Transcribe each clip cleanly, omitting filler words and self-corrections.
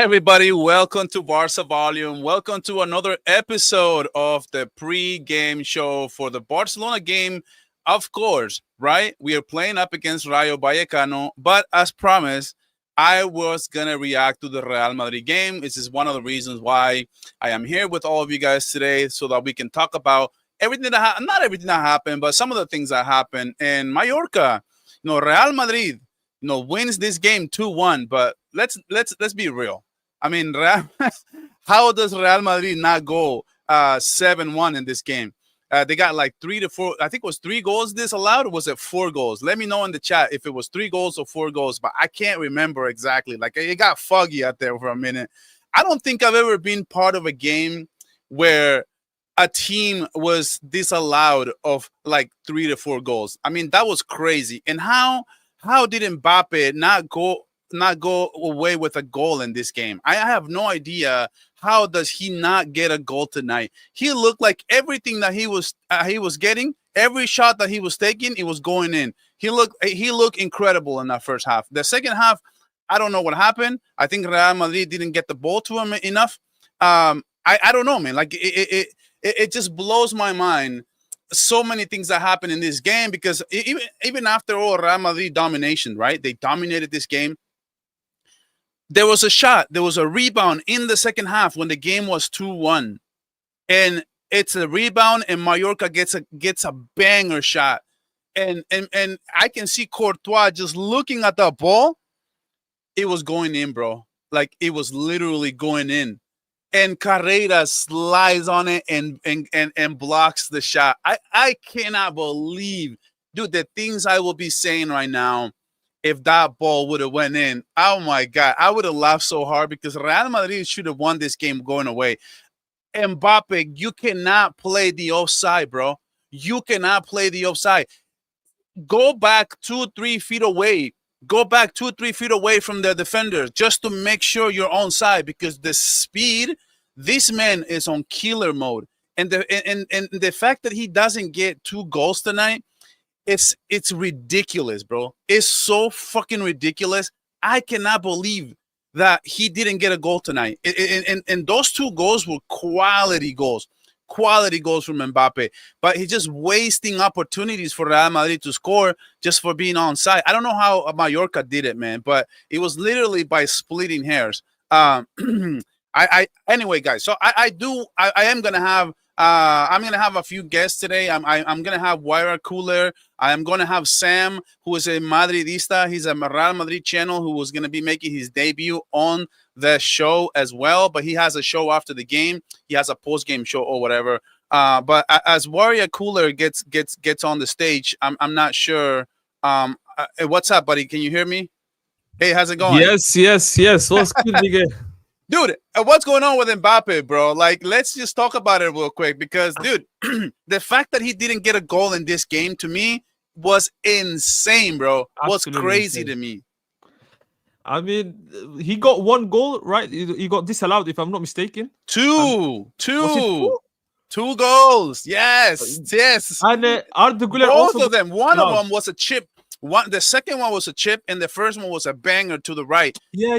everybody. Welcome to Barca Volume. Welcome to another episode of the pre-game show for the Barcelona game. Of course, right? We are playing up against Rayo Vallecano, but as promised, I was going to react to the Real Madrid game. This is one of the reasons why I am here with all of you guys today so that we can talk about everything that not everything that happened, but some of the things that happened in Mallorca. Real Madrid, wins this game 2-1, but let's be real. I mean, how does Real Madrid not go 7-1 in this game? They got like 3 to 4. I think it was 3 goals disallowed, or was it 4 goals? Let me know in the chat if it was 3 goals or 4 goals, but I can't remember exactly. Like, it got foggy out there for a minute. I don't think I've ever been part of a game where a team was disallowed of like 3 to 4 goals. I mean, that was crazy. And how did Mbappe not go away with a goal in this game? I have no idea. How does he not get a goal tonight? He looked like everything that he was getting, every shot that he was taking, it was going in. He looked incredible in that first half. The second half, I don't know what happened. I think Real Madrid didn't get the ball to him enough. I don't know, man. Like it just blows my mind. So many things that happened in this game because even after all Real Madrid domination, right? They dominated this game. There was a shot, there was a rebound in the second half when the game was 2-1. And it's a rebound and Mallorca gets a banger shot. And I can see Courtois just looking at the ball. It was going in, bro. Like it was literally going in. And Carrera slides on it and blocks the shot. I cannot believe, dude, the things I will be saying right now. If that ball would have went in, oh my God, I would have laughed so hard because Real Madrid should have won this game going away. Mbappe, you cannot play the offside, bro. You cannot play the offside. Go back 2-3 feet away. Go back 2-3 feet away from the defender just to make sure you're onside because the speed, this man is on killer mode. And the fact that he doesn't get 2 goals tonight, it's ridiculous, bro. It's so fucking ridiculous. I cannot believe that he didn't get a goal tonight. And those 2 goals were quality goals from Mbappe. But he's just wasting opportunities for Real Madrid to score just for being onside. I don't know how Mallorca did it, man, but it was literally by splitting hairs. Anyway, guys. So I am gonna have. I'm going to have a few guests today. I'm going to have Water Cooler. I'm going to have Sam, who is a Madridista. He's a Real Madrid channel who was going to be making his debut on the show as well. But he has a show after the game. He has a post-game show or whatever. But as Warrior Cooler gets on the stage, I'm not sure. What's up, buddy? Can you hear me? Hey, how's it going? Yes. What's good, nigga? Dude, what's going on with Mbappe, bro? Like, let's just talk about it real quick because, dude, the fact that he didn't get a goal in this game, to me, was insane, bro. Was crazy to me. I mean, he got 1 goal, right? He got disallowed, if I'm not mistaken. Two goals. Yes. And Arda Güler both also of them. One of them was a chip. The second one was a chip, and the first one was a banger to the right. Yeah.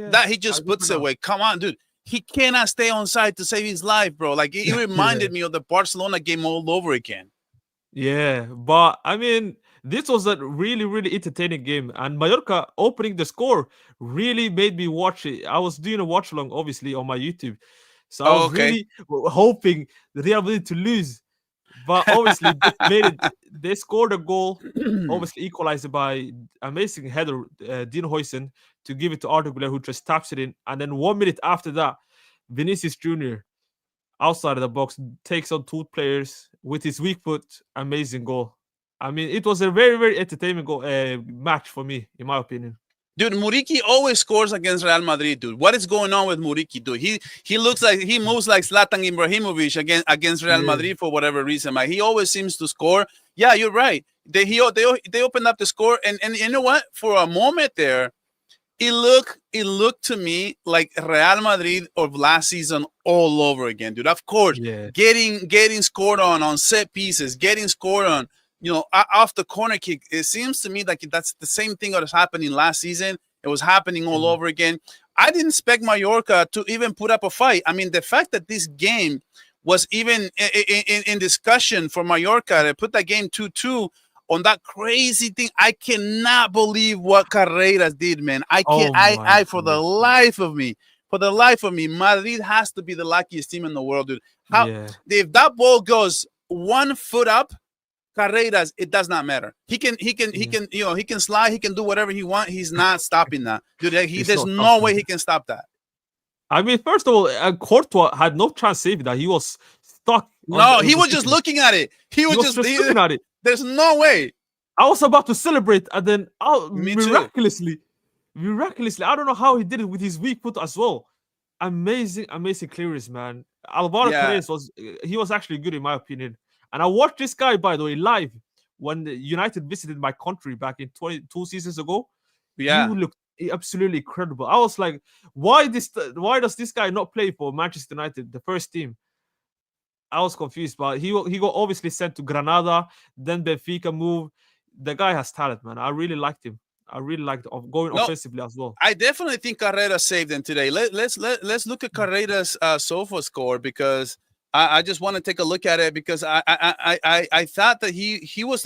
That he just puts it away. Come on, dude. He cannot stay on side to save his life, bro. Like, it reminded me of the Barcelona game all over again. Yeah, but I mean, this was a really, really entertaining game, and Mallorca opening the score really made me watch it. I was doing a watch along, obviously, on my YouTube, so I was really hoping the Real Madrid to lose. But obviously, they scored a goal, obviously equalized by amazing header, Dean Huijsen, to give it to Arda Güler, who just taps it in. And then 1 minute after that, Vinicius Jr., outside of the box, takes on 2 players with his weak foot. Amazing goal. I mean, it was a very, very entertaining match for me, in my opinion. Dude, Muriqi always scores against Real Madrid, dude. What is going on with Muriqi, dude? He looks like he moves like Zlatan Ibrahimovic against Real Madrid for whatever reason. Like, he always seems to score. Yeah, you're right. They opened up the score, and you know what? For a moment there, it looked to me like Real Madrid of last season all over again, dude. Of course, getting scored on set pieces, getting scored on, off the corner kick. It seems to me like that's the same thing that was happening last season. It was happening all over again. I didn't expect Mallorca to even put up a fight. I mean, the fact that this game was even in discussion for Mallorca to put that game 2-2 on that crazy thing. I cannot believe what Carreras did, man. I can't. Oh my I for the God. life of me, Madrid has to be the luckiest team in the world, dude. How Yeah. if that ball goes 1 foot up, Carreras, it does not matter. Yeah. He can slide, he can do whatever he wants. He's not stopping that, dude. He's There's not no way stopping. he can stop that. I mean, first of all, Courtois had no chance saving that. He was stuck No, on he the was just sickness. looking at it. He was just looking at it. There's no way. I was about to celebrate, and then Me too. miraculously, I don't know how he did it with his weak foot as well. Amazing, amazing clearance, man. Alvaro Yeah, Carreras he was actually good in my opinion. And I watched this guy, by the way, live when United visited my country back in 22 seasons ago. He yeah. looked absolutely incredible. I was like, why does this guy not play for Manchester United, the first team? I was confused, but he got obviously sent to Granada, then Benfica move. The guy has talent, man. I really liked him. I really liked going No, offensively as well. I definitely think Carrera saved them today. Let's look at Carrera's SOFA score because I just want to take a look at it because I thought that he was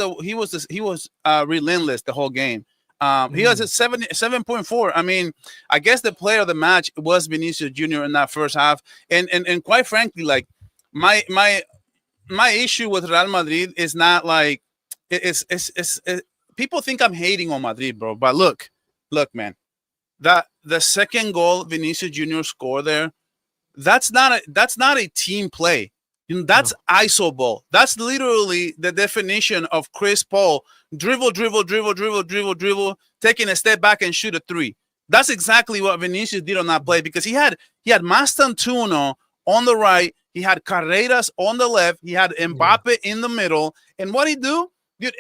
relentless the whole game. He was Mm, at 7.4. I mean, I guess the player of the match was Vinicius Jr. in that first half, and quite frankly, like my my my issue with Real Madrid is not like it's people think I'm hating on Madrid, bro. But look, man, that the second goal Vinicius Jr. scored there, that's not a team play. You know, that's no. ISO ball. That's literally the definition of Chris Paul dribble, taking a step back and shoot a three. That's exactly what Vinicius did on that play because he had Mastantuono on the right, he had Carreras on the left, he had Yeah. Mbappe in the middle, and what he do? Dude,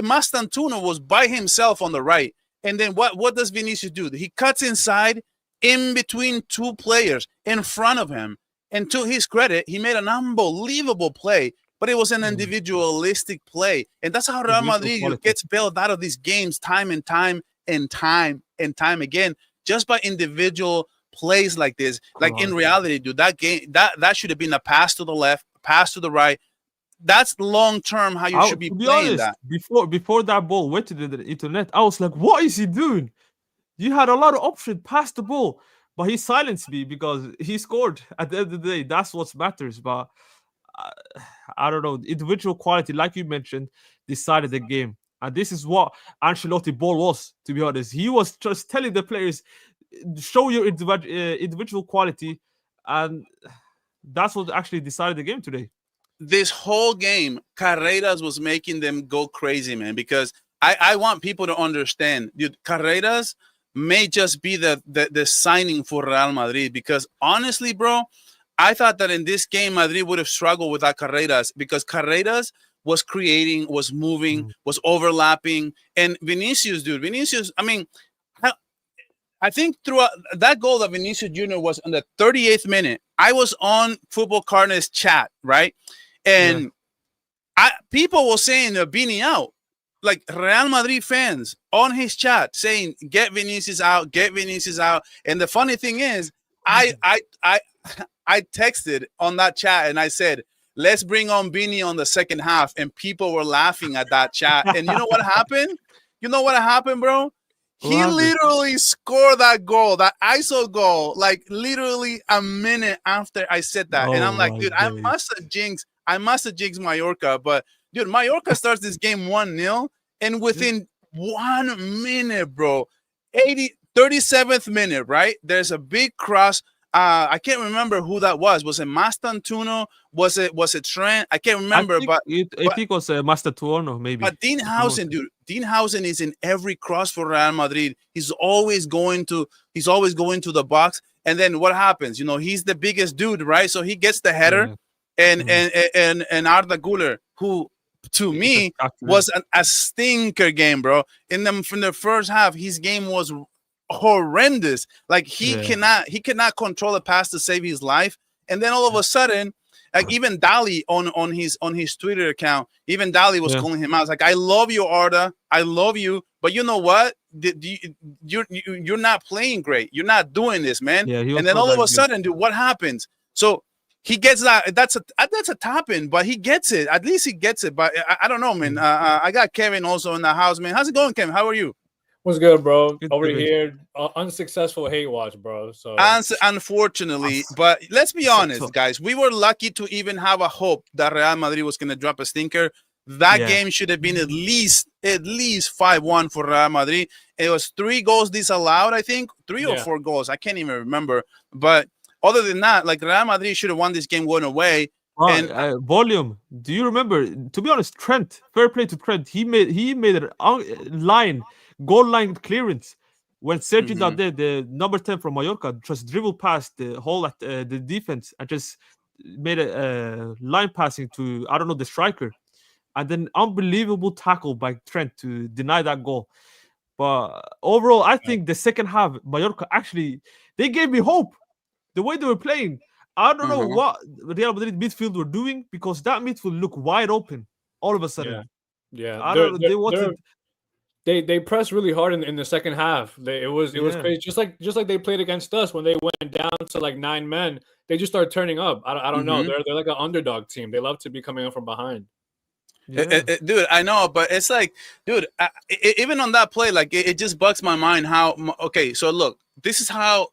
Mastantuono was by himself on the right, and then what does Vinicius do? He cuts inside in between two players in front of him. And to his credit, he made an unbelievable play, but it was an Mm. individualistic play. And that's how Real Individual Madrid quality. gets bailed out of these games time and time again, just by individual plays like this. Like in Correct. reality, dude, that game that should have been a pass to the left, pass to the right. That's long term how you should be To be playing honest, that. before that ball went to the internet, I was like, what is he doing? You had a lot of options, pass the ball, but he silenced me because he scored. At the end of the day, that's what matters. But uh, I don't know, individual quality, like you mentioned, decided the game, and this is what Ancelotti ball was. To be honest, he was just telling the players, show your individual quality, and that's what actually decided the game today. This whole game, Carreras was making them go crazy, man, because I want people to understand, dude, Carreras may just be the signing for Real Madrid because honestly, bro, I thought that in this game, Madrid would have struggled without Carreras because Carreras was creating, was moving, Mm. was overlapping. And Vinicius, dude, I mean, I think throughout that goal that Vinicius Jr. was on the 38th minute, I was on Football Cardinals chat, right? Yeah. And people were saying Vini out, like Real Madrid fans on his chat saying, "Get Vinicius out, get Vinicius out." And the funny thing is, I I texted on that chat and I said, "Let's bring on Vini on the second half," and people were laughing at that chat. And you know what happened? You know what happened, bro? What He happened? literally scored that goal, that ISO goal, like literally a minute after I said that. And I'm Oh like, my dude, days. I must have jinxed Mallorca. But dude, Mallorca starts this game 1-0, and Mm. within 1 minute, bro, 37th minute, right? There's a big cross. I can't remember who that was. Was it Mastantuno? Was it Trent? I can't remember, I but think it was Master Tuono, maybe. but Dean If I'm not Housen, mistaken. dude, Dean Housen is in every cross for Real Madrid. He's always going to the box. And then what happens? You know, he's the biggest dude, right? So he gets the header, Yeah. and Mm. and Arda Guler, who to It's a me spectacular. was a stinker game, bro. In them from the first half, his game was horrendous. Like Yeah. he cannot control a pass to save his life. And then all of a sudden, like even Dali on his Twitter account, even Dali was Yeah. calling him out. It's like, I love you, Arda. I love you, but you know what? You're not playing great. You're not doing this, man. Yeah, he And was then not all of that a good. sudden, dude, what happens? So he gets that. That's a top in, but he gets it. At least he gets it. But I don't know, man. Mm. I got Kevin also in the house, man. How's it going, Kevin? How are you? What's good, bro? Good Over Kevin. here, unsuccessful hate watch, bro. So Unfortunately, Us. but let's be honest, So guys. We were lucky to even have a hope that Real Madrid was going to drop a stinker. That yeah. game should have been at least 5-1 for Real Madrid. It was 3 goals disallowed, I think, 3 or 4 goals. I can't even remember. But other than that, like Real Madrid should have won this game going away. And Volume. Do you remember? To be honest, Trent. Fair play to Trent. He made an goal line clearance when Sergio mhm, Dade, the number 10 from Mallorca, just dribbled past the defense and just made a line passing to, I don't know, the striker, and then unbelievable tackle by Trent to deny that goal. But overall, I think the second half, Mallorca actually they gave me hope the way they were playing. I don't know mhm. what Real Madrid midfield were doing because that midfield looked wide open all of a yeah, sudden. yeah, I don't know. They they're wanted, they pressed really hard in the second half. It was yeah, crazy. Just like they played against us when they went down to like 9 men. They just started turning up. I don't know. Mhm. They're like an underdog team. They love to be coming up from behind. yeah. Dude, I know, but it's like, dude, even on that play, like it just bugs my mind how. Okay, so look, this is how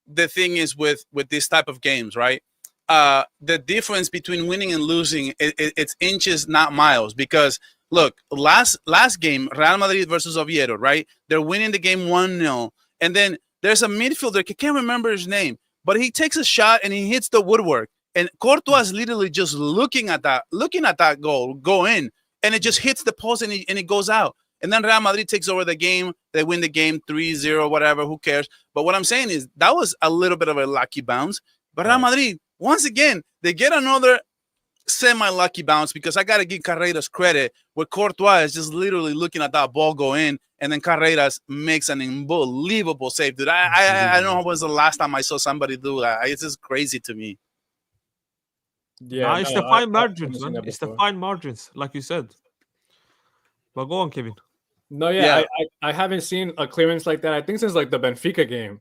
the thing is with this type of games, right? The difference between winning and losing, it's inches, not miles. Because look, last game, Real Madrid versus Oviedo, right? They're winning the game 1-0, and then there's a midfielder, I can't remember his name, but he takes a shot and he hits the woodwork, and Courtois is literally just looking at that goal go in, and it just hits the post and it goes out. And then Real Madrid takes over the game. They win the game 3-0, whatever. Who cares? But what I'm saying is that was a little bit of a lucky bounce. But Real Right. Madrid, once again, they get another semi-lucky bounce because I got to give Carreras credit where Courtois is just literally looking at that ball go in, and then Carreras makes an unbelievable save, dude. I don't know when was the last time I saw somebody do that. It's just crazy to me. Yeah, Nah, it's no, the I fine I margins, haven't seen man. that It's the before. fine margins, like you said. But go on, Kevin. No, yeah, Yeah. I haven't seen a clearance like that. I think since like the Benfica game,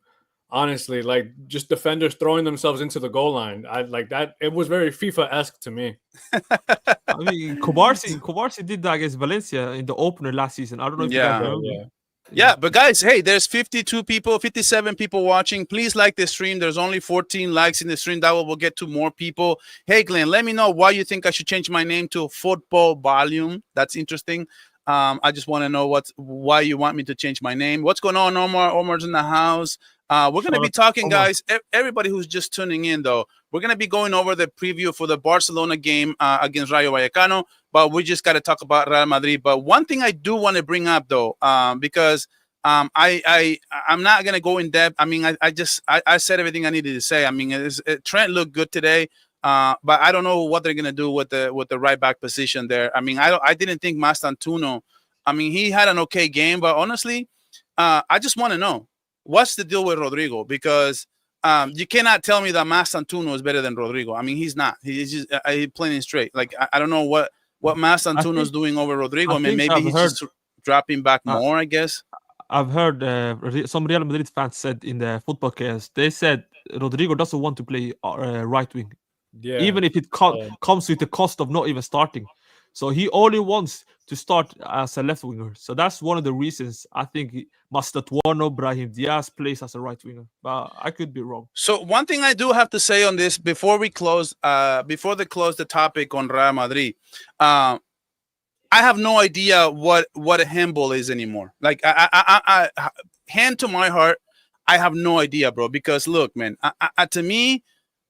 honestly, like just defenders throwing themselves into the goal line. I like that. It was very FIFA-esque to me. I mean, Kovarsi did that against Valencia in the opener last season. I don't know if you guys Yeah. Right, remember. yeah. Yeah, but guys, hey, there's 52 people, 57 people watching. Please like the stream. There's only 14 likes in the stream. That way we'll get to more people. Hey, Glenn, let me know why you think I should change my name to Football Volume. That's interesting. I just want to know why you want me to change my name. What's going on, Omar? Omar's in the house. We're going to Shout be out talking, Omar. guys. Everybody who's just tuning in, though, we're going to be going over the preview for the Barcelona game against Rayo Vallecano. But we just got to talk about Real Madrid. But one thing I do want to bring up, though, because I'm not gonna go in depth. I mean, I said everything I needed to say. I mean, Trent looked good today, but I don't know what they're gonna do with the right back position there. I mean, I didn't think Mastantuono. I mean, he had an okay game, but honestly, I just want to know what's the deal with Rodrigo, because you cannot tell me that Mastantuono is better than Rodrigo. I mean, he's not. He's just he's playing it straight. Like I don't know what I Mastantuono is think doing over Rodrigo. I I mean, think maybe I've he's heard just dropping back uh, more, I guess. I've heard some Real Madrid fans said in the football cast, they said Rodrigo doesn't want to play right wing, Yeah. even if it comes with the cost of not even starting. So he only wants to start as a left winger. So that's one of the reasons I think Mastatwano, Brahim Diaz plays as a right winger. But I could be wrong. So one thing I do have to say on this before we close, before they close the topic on Real Madrid, uh, I have no idea what a handball is anymore. Like hand to my heart, I have no idea, bro. Because look, man, to me,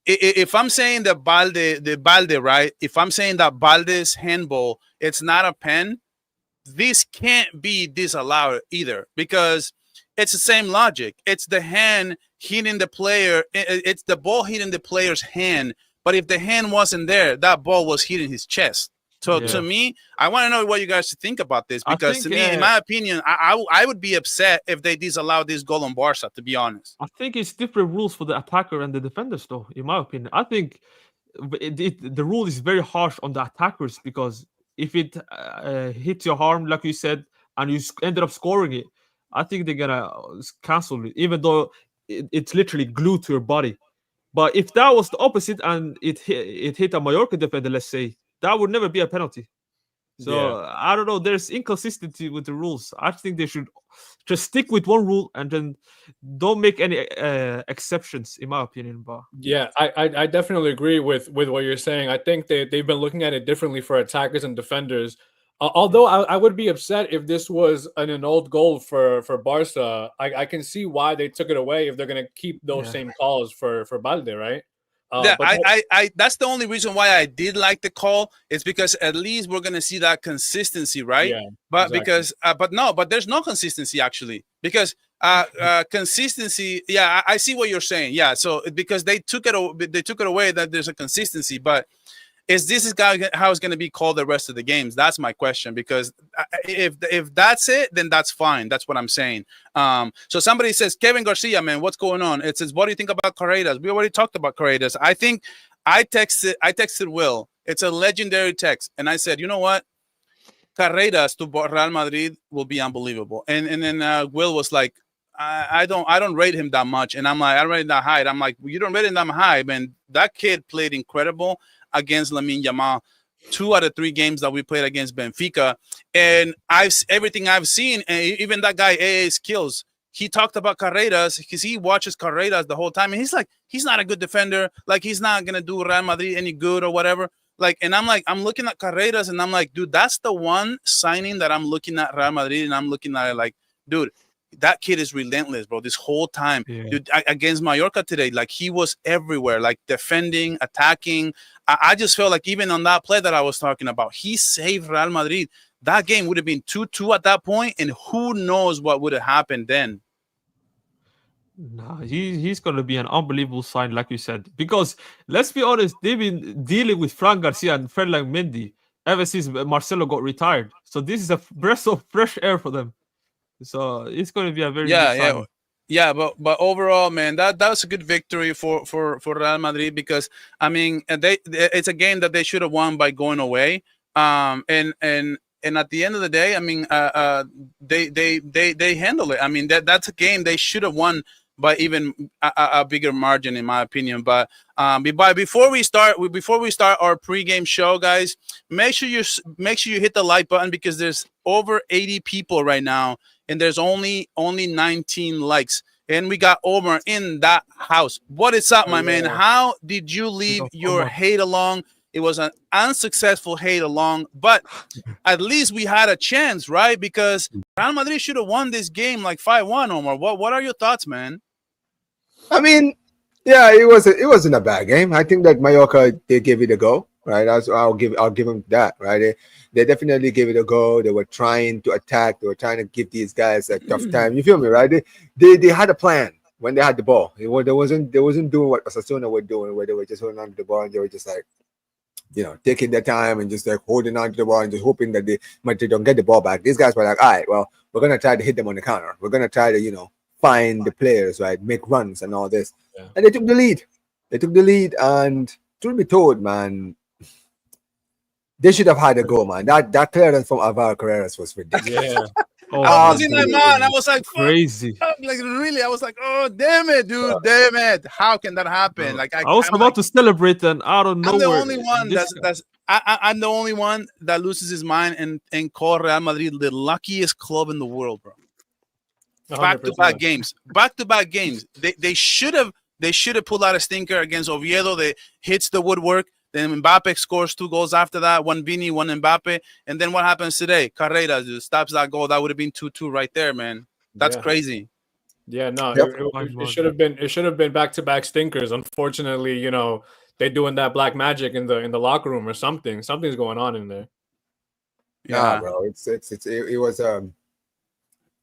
if I'm saying the balde, right? If I'm saying that balde's handball, it's not a pen. This can't be disallowed either, because it's the same logic. It's the hand hitting the player. It's the ball hitting the player's hand. But if the hand wasn't there, that ball was hitting his chest. So to Yeah. me, I want to know what you guys think about this, I because to think me, in my opinion, I would be upset if they disallow this goal on Barca. To be honest. I think it's different rules for the attacker and the defenders, though. In my opinion, I think the rule is very harsh on the attackers because if it hits your arm, like you said, and you ended up scoring it, I think they're gonna cancel it, even though it's literally glued to your body. But if that was the opposite and it hit a Mallorca defender, let's say, that would never be a penalty. So Yeah. I don't know. There's inconsistency with the rules. I think they should just stick with one rule and then don't make any exceptions, in my opinion. But Yeah, I definitely agree with what you're saying. I think they've been looking at it differently for attackers and defenders. Although I would be upset if this was an annulled goal for Barca. I can see why they took it away if they're going to keep those yeah, same calls for Balde, right? Yeah, But no, that's the only reason why I did like the call. It's because at least we're gonna see that consistency, right? yeah, But exactly. because, but there's no consistency actually because consistency. Yeah, I see what you're saying. Yeah, so because they took it away that there's a consistency, but how it's going to be called the rest of the games? That's my question. Because if that's it, then that's fine. That's what I'm saying. So somebody says, Kevin Garcia, man, what's going on? It says, what do you think about Carreras? We already talked about Carreras. I think I texted Will. It's a legendary text, and I said, you know what? Carreras to Real Madrid will be unbelievable. And then Will was like, I don't rate him that much, and I'm like, I rate him that high. And I'm like, well, you don't rate him that high, man. That kid played incredible against Lamine Yamal. 2 out of 3 games that we played against Benfica, and everything I've seen, and even that guy AA Skills, he talked about Carreras because he watches Carreras the whole time, and he's like, he's not a good defender, like he's not gonna do Real Madrid any good or whatever. Like, and I'm like, I'm looking at Carreras, and I'm like, dude, that's the one signing that I'm looking at Real Madrid, and I'm looking at it like, dude, that kid is relentless, bro. This whole time, yeah. dude, against Mallorca today, like he was everywhere, like defending, attacking. I just felt like even on that play that I was talking about, he saved Real Madrid. That game would have been 2-2 at that point, and who knows what would have happened then. Nah, he's gonna be an unbelievable sign, like you said. Because let's be honest, they've been dealing with Fran Garcia and Ferland Mendy ever since Marcelo got retired. So this is a breath of fresh air for them. So it's gonna be a very good Yeah, yeah. sign. Yeah, but overall, man, that was a good victory for Real Madrid because I mean, it's a game that they should have won by going away. And at the end of the day, I mean, they handle it. I mean, that's a game they should have won by even a bigger margin, in my opinion. But before we start our pregame show, guys, make sure you hit the like button because there's over 80 people right now, and there's only 19 likes. And we got Omar in that house. What is up, my man? How did you leave your hate along? It was an unsuccessful hate along, but at least we had a chance, right? Because Real Madrid should have won this game like 5-1, Omar. What are your thoughts, man? I mean, yeah, it wasn't a bad game. I think that Mallorca, they gave it a go, right? I'll give them that, right? They definitely gave it a go. They were trying to attack. They were trying to give these guys a tough time. You feel me, right? They had a plan when they had the ball. They wasn't doing what Osasuna were doing, where they were just holding on to the ball and they were just like, taking their time and just like holding on to the ball and just hoping that they don't get the ball back. These guys were like, all right, well, we're gonna try to hit them on the counter. We're gonna try to, find the players, right? Make runs and all this. Yeah. And they took the lead. And truth be told, man, they should have had a goal, man. That clearance from Alvaro Carreras was ridiculous. Yeah. I was in my mind. I was like, crazy. Like really, I was like, oh damn it, dude, damn it! How can that happen? Like I was about to celebrate, and out of nowhere, I'm the only one I'm the only one that loses his mind and call Real Madrid the luckiest club in the world, bro. 100%. Back-to-back games. They should have pulled out a stinker against Oviedo. They hits the woodwork. Then Mbappe scores 2 goals after that. One Vini, one Mbappe. And then what happens today? Carreras just stops that goal. That would have been 2-2 right there, man. That's crazy. Yeah, no, it should have been back-to-back stinkers. Unfortunately, they're doing that black magic in the locker room or something. Something's going on in there. Yeah, bro.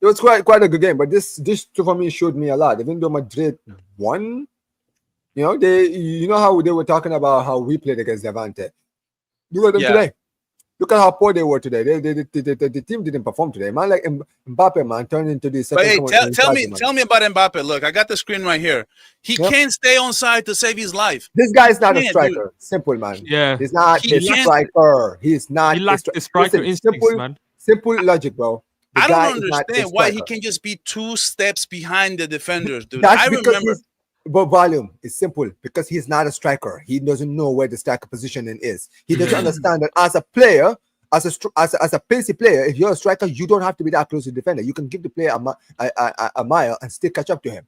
It was quite a good game, but this for me showed me a lot. Even though Madrid won, how they were talking about how we played against Levante. Look at them today. Look at how poor they were today. The team didn't perform today. Man, like Mbappe, man, turned into the second. But hey, tell me about Mbappe. Look, I got the screen right here. He can't stay on side to save his life. This guy's not a striker. Dude. Simple, man. Yeah, he's not a striker. He's not. He lacks the striker instincts, man. Simple logic, bro. The I don't guy is not a understand why he striker. can just be 2 steps behind the defenders, dude. That's I because remember. but volume is simple because he's not a striker. He doesn't know where the striker positioning is. He doesn't understand that as a player, as a pacey player, if you're a striker, you don't have to be that close to the defender. You can give the player a mile and still catch up to him.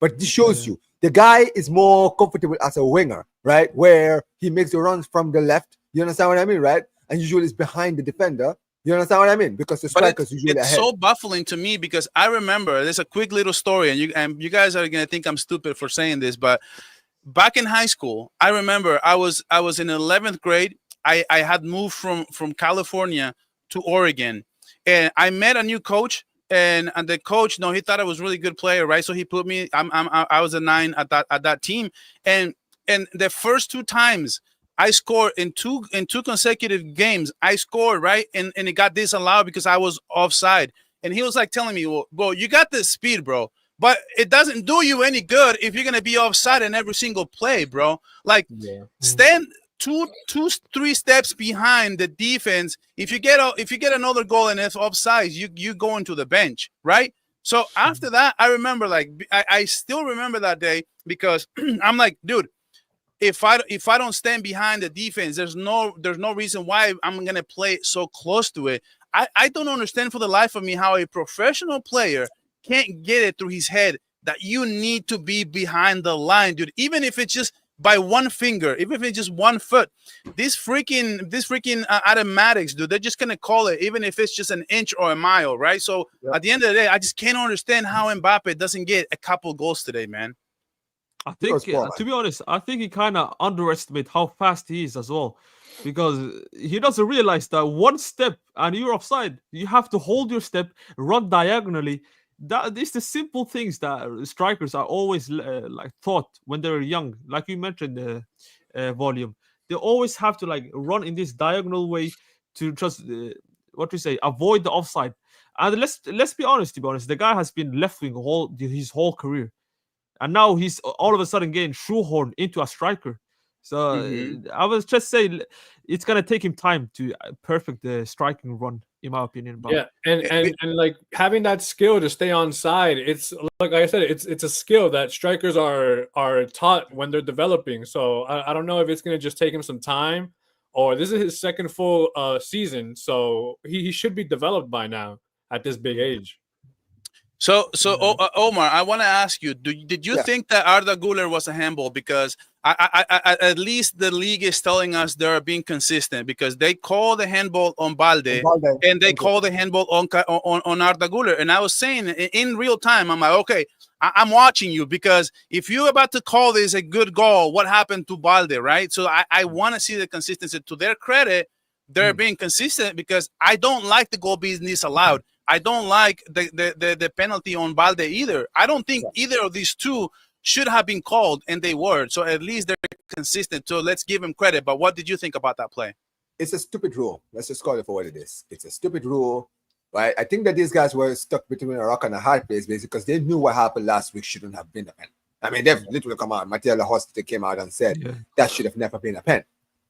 But this shows you the guy is more comfortable as a winger, right? Where he makes the runs from the left. You understand what I mean, right? And usually it's behind the defender. You understand what I mean? Because the But strikers usually it's ahead. so baffling to me because I remember there's a quick little story, and you guys are gonna think I'm stupid for saying this, but back in high school, I remember I was in 11th grade. I had moved from California to Oregon, and I met a new coach. And the coach, no, he thought I was a really good player, right? So he put me. I was a 9 at that team, and the first 2 times I scored in two consecutive games. I scored, right, and it got disallowed because I was offside. And he was like telling me, "Well, bro, you got this speed, bro, but it doesn't do you any good if you're gonna be offside in every single play, bro. Like, stand 3 steps behind the defense. If you get another goal and it's offside, you go into the bench, right?" So after that, I remember, like, I still remember that day because I'm like, dude, if I don't stand behind the defense, there's no reason why I'm gonna play so close to it. I don't understand for the life of me how a professional player can't get it through his head that you need to be behind the line, dude. Even if it's just by one finger, even if it's just 1 foot, this freaking automatics, dude, they're just gonna call it, even if it's just an inch or a mile, right? So at the end of the day, I just can't understand how Mbappe doesn't get a couple goals today, man. I think, to be honest, I think he kind of underestimates how fast he is as well, because he doesn't realize that 1 step and you're offside. You have to hold your step, run diagonally. That is the simple things that strikers are always like taught when they're young. Like you mentioned, volume. They always have to like run in this diagonal way to just avoid the offside. And let's be honest. To be honest, the guy has been left wing his whole career. And now he's all of a sudden getting shoehorned into a striker. So I was just saying it's gonna take him time to perfect the striking run, in my opinion. But yeah, and like having that skill to stay on side, it's like I said, it's a skill that strikers are taught when they're developing. So I don't know if it's gonna just take him some time, or this is his second full season, so he should be developed by now at this big age. So Omar, I want to ask you: did you think that Arda Güler was a handball? Because I at least the league is telling us they're being consistent because they call the handball on Balde and they call the handball on Arda Güler. And I was saying in real time, I'm like, okay, I'm watching you because if you're about to call this a good goal, what happened to Balde, right? So I want to see the consistency. To their credit, they're being consistent because I don't like the goal being disallowed. I don't like the penalty on Balde either. I don't think either of these two should have been called, and they were. So at least they're consistent. So let's give them credit. But what did you think about that play? It's a stupid rule. Let's just call it for what it is. It's a stupid rule, right? I think that these guys were stuck between a rock and a hard place basically because they knew what happened last week shouldn't have been a pen. I mean, they've literally come out. Mattia Lahoste came out and said that should have never been a pen,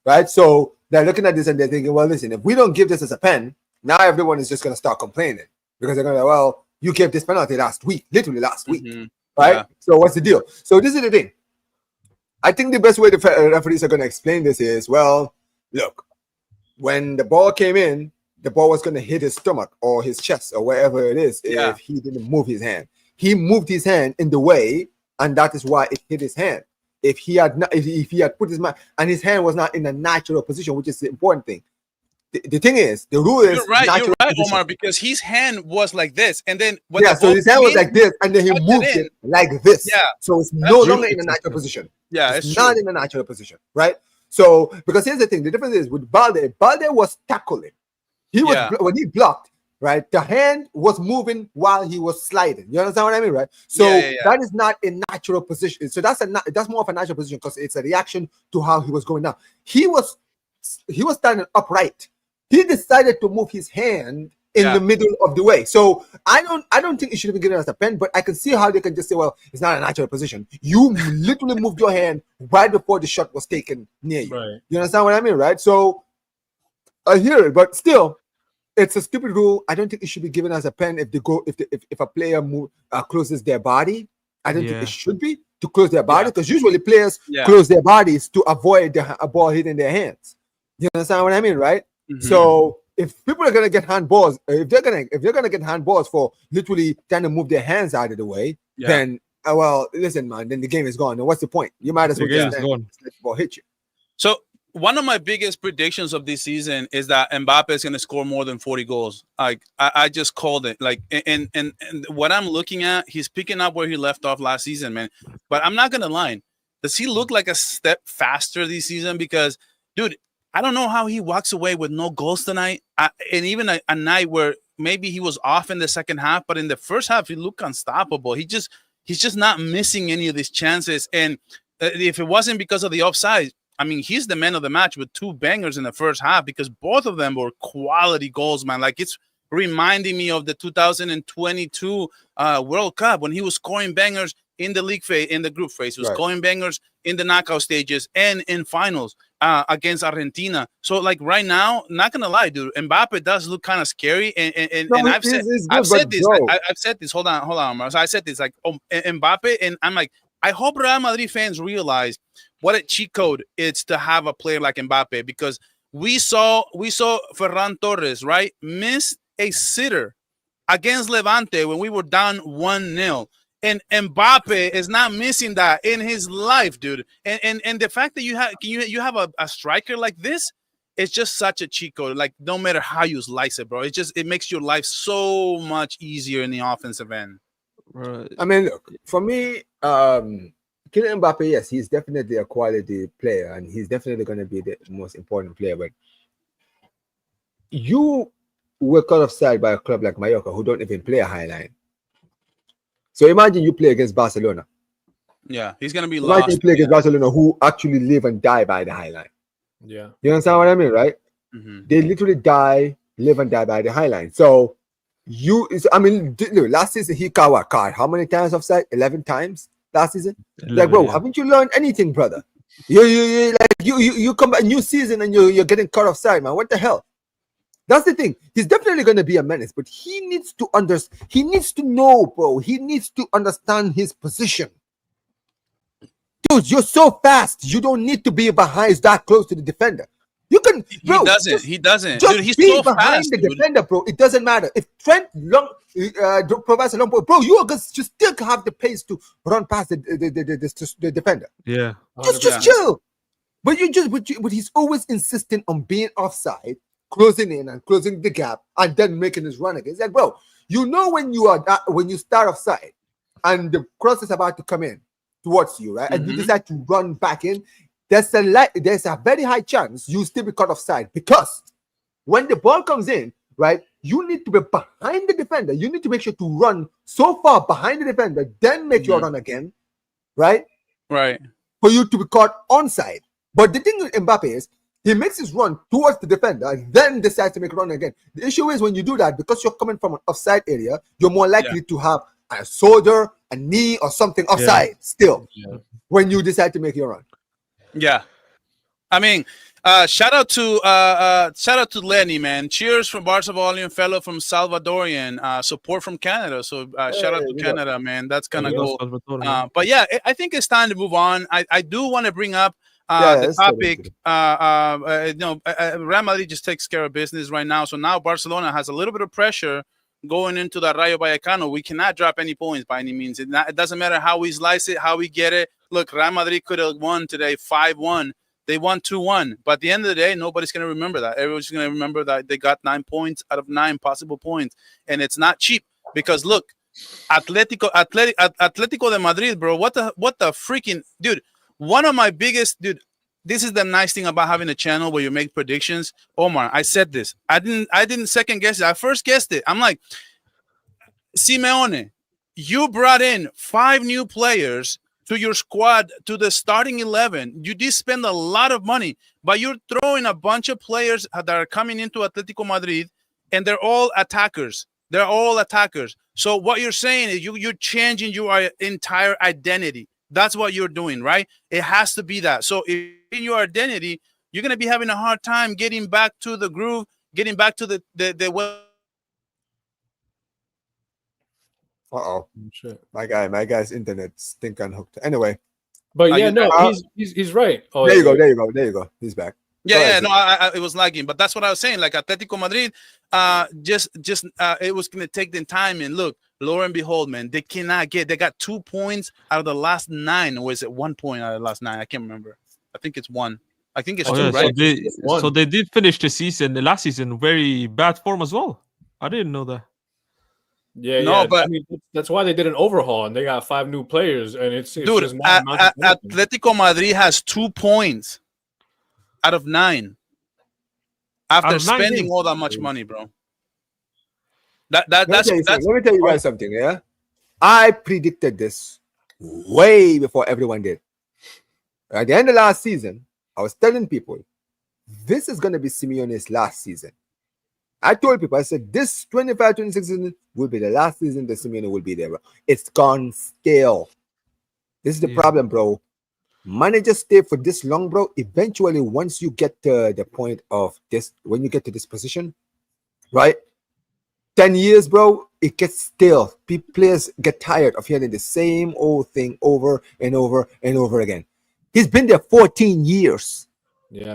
right? So they're looking at this and they're thinking, well, listen, if we don't give this as a pen, now everyone is just going to start complaining because they're going to, well, you gave this penalty literally last week, right? Yeah. So what's the deal? So this is the thing. I think the best way the referees are going to explain this is, well, look, when the ball came in, the ball was going to hit his stomach or his chest or wherever it is if he didn't move his hand. He moved his hand in the way, and that is why it hit his hand. If he had put his mind, and his hand was not in a natural position, which is the important thing. The thing is, the rule is you're right, Omar, because his hand was like this, and then when so his hand was like this, and then he moved it like this. Yeah, so it's no longer in a natural position. Yeah, it's not in a natural position, right? So because here's the thing: the difference is with Balde was tackling. He was when he blocked, right? The hand was moving while he was sliding. You understand what I mean, right? So that is not a natural position. So that's more of a natural position because it's a reaction to how he was going down. He was standing upright. He decided to move his hand in the middle of the way. So I don't think it should have been given as a pen, but I can see how they can just say, well, it's not a natural position. You literally moved your hand right before the shot was taken near you. Right. You understand what I mean, right? So I hear it, but still, it's a stupid rule. I don't think it should be given as a pen if they go if a player closes their body. I don't think Yeah. it should be to close their body Yeah. because usually players Yeah. close their bodies to avoid a ball hitting their hands. You understand what I mean, right? Mhm. So if people are gonna get handballs, if they're gonna get handballs for literally trying to move their hands out of the way, Yeah. then well, listen, man, then the game is gone. Then what's the point? You might as The well game just is stand gone. and let the ball hit you. So one of my biggest predictions of this season is that Mbappe is going to score more than 40 goals. Like I just called it. Like and what I'm looking at, he's picking up where he left off last season, man. But I'm not gonna lie. Does he look like a step faster this season? Because, dude, I don't know how he walks away with no goals tonight. And even a night where maybe he was off in the second half, but in the first half he looked unstoppable. He's just not missing any of these chances. And if it wasn't because of the offside, I mean, he's the man of the match with 2 bangers in the first half because both of them were quality goals, man. Like, it's reminding me of the 2022 World Cup when he was scoring bangers in the league phase, in the group phase. He was scoring bangers in the knockout stages and in finals against Argentina. So, like, right now, not gonna lie, dude, Mbappe does look kind of scary. And I've said this. I've said this. Hold on, Mars. I said this. Like, Mbappe, and I'm like, I hope Real Madrid fans realize what a cheat code it's to have a player like Mbappe, because we saw Ferran Torres, right, miss a sitter against Levante when we were down 1-0. And Mbappe is not missing that in his life, dude. And the fact that you have a striker like this, it's just such a cheat code. Like, no matter how you slice it, bro, it makes your life so much easier in the offensive end. Right. I mean, look, for me, Kylian Mbappe, yes, he's definitely a quality player, and he's definitely going to be the most important player. But you were caught offside by a club like Mallorca, who don't even play a high line. So imagine you play against Barcelona. Yeah, he's going to be Imagine lost. you play against Barcelona, who actually live and die by the high line. Yeah. You understand what I mean, right? Mm-hmm. They literally live and die by the high line. So last season he caught how many times offside? 11 times last season. 11, Like, bro, yeah. haven't you learned anything, brother? You come back new season and you're getting caught offside, man. What the hell? That's the thing. He's definitely going to be a menace, but he needs to he needs to know, bro. He needs to understand his position. Dude, you're so fast. You don't need to be behind that close to the defender. You can, bro. He doesn't. Just Dude, he's be so behind fast, the dude. defender, bro. It doesn't matter if Trent provides a long ball, bro. You still have the pace to run past the defender. Yeah. Just chill. But but he's always insistent on being offside, closing in and closing the gap, and then making his run again. It's like, bro, you know when you start offside and the cross is about to come in towards you, right? And you decide to run back in, there's a very high chance you still be caught offside, because when the ball comes in, right, you need to be behind the defender. You need to make sure to run so far behind the defender, then make your run again, right? Right. For you to be caught onside. But the thing with Mbappe is he makes his run towards the defender and then decides to make a run again. The issue is when you do that, because you're coming from an offside area, you're more likely to have a shoulder, a knee, or something offside still when you decide to make your run. Yeah. I mean, shout out to Lenny, man. Cheers from Barca Volume, fellow from Salvadorian. Support from Canada. So shout out to Canada, man. That's kind of cool. But yeah, I think it's time to move on. I do want to bring up the topic. Real Madrid just takes care of business right now. So now Barcelona has a little bit of pressure going into the Rayo Vallecano. We cannot drop any points by any means. It doesn't matter how we slice it, how we get it. Look, Real Madrid could have won today 5-1. They won 2-1. But at the end of the day, nobody's going to remember that. Everyone's going to remember that they got 9 points out of 9 possible points. And it's not cheap because, look, Atletico de Madrid, bro, what the freaking – dude, one of my biggest – dude, this is the nice thing about having a channel where you make predictions. Omar, I said this. I didn't second guess it. I first guessed it. I'm like, Simeone, you brought in 5 new players to your squad, to the starting 11. You did spend a lot of money, but you're throwing a bunch of players that are coming into Atletico Madrid, and they're all attackers. They're all attackers. So what you're saying is you're changing your entire identity. That's what you're doing, right? It has to be that. So if in your identity, you're going to be having a hard time getting back to the groove, getting back to the way they were before. Uh-oh. Shit. My guy's internet stink unhooked. Anyway, But Are yeah, you there? no, uh, he's right. Oh, there you go. yeah. There you go. There you go. He's back. Go Yeah, ahead, yeah. Zeke. No, it was lagging, but that's what I was saying. Like Atletico Madrid, just it was gonna take them time. And look, lo and behold, man, they cannot get. They got 2 points out of the last nine, or is it 1 point out of the last nine? I can't remember. I think it's one. I think it's I Oh two, yeah, think so right? it's they just so one. they did finish the season, the last season, very bad form as well. I didn't know that. Yeah, No, yeah. I but mean, that's why they did an overhaul and they got 5 new players, and it's dude, just mathematical anything. Atletico Madrid has 2 points out of nine Out after of nine spending games. all that much money, bro. That that Let me that's tell you something. that's Let me tell you guys something. Yeah, I predicted this way before everyone did. At the end of last season, I was telling people this is going to be Simeone's last season. I told people, I said, this 25-26 season will be the last season that Simeone will be there. Bro. It's gone stale. This is the Yeah. problem, bro. Managers stay for this long, bro. Eventually, once you get to the point of this, when you get to this position, right? 10 years, bro, it gets stale. Players get tired of hearing the same old thing over and over and over again. He's been there 14 years. Yeah.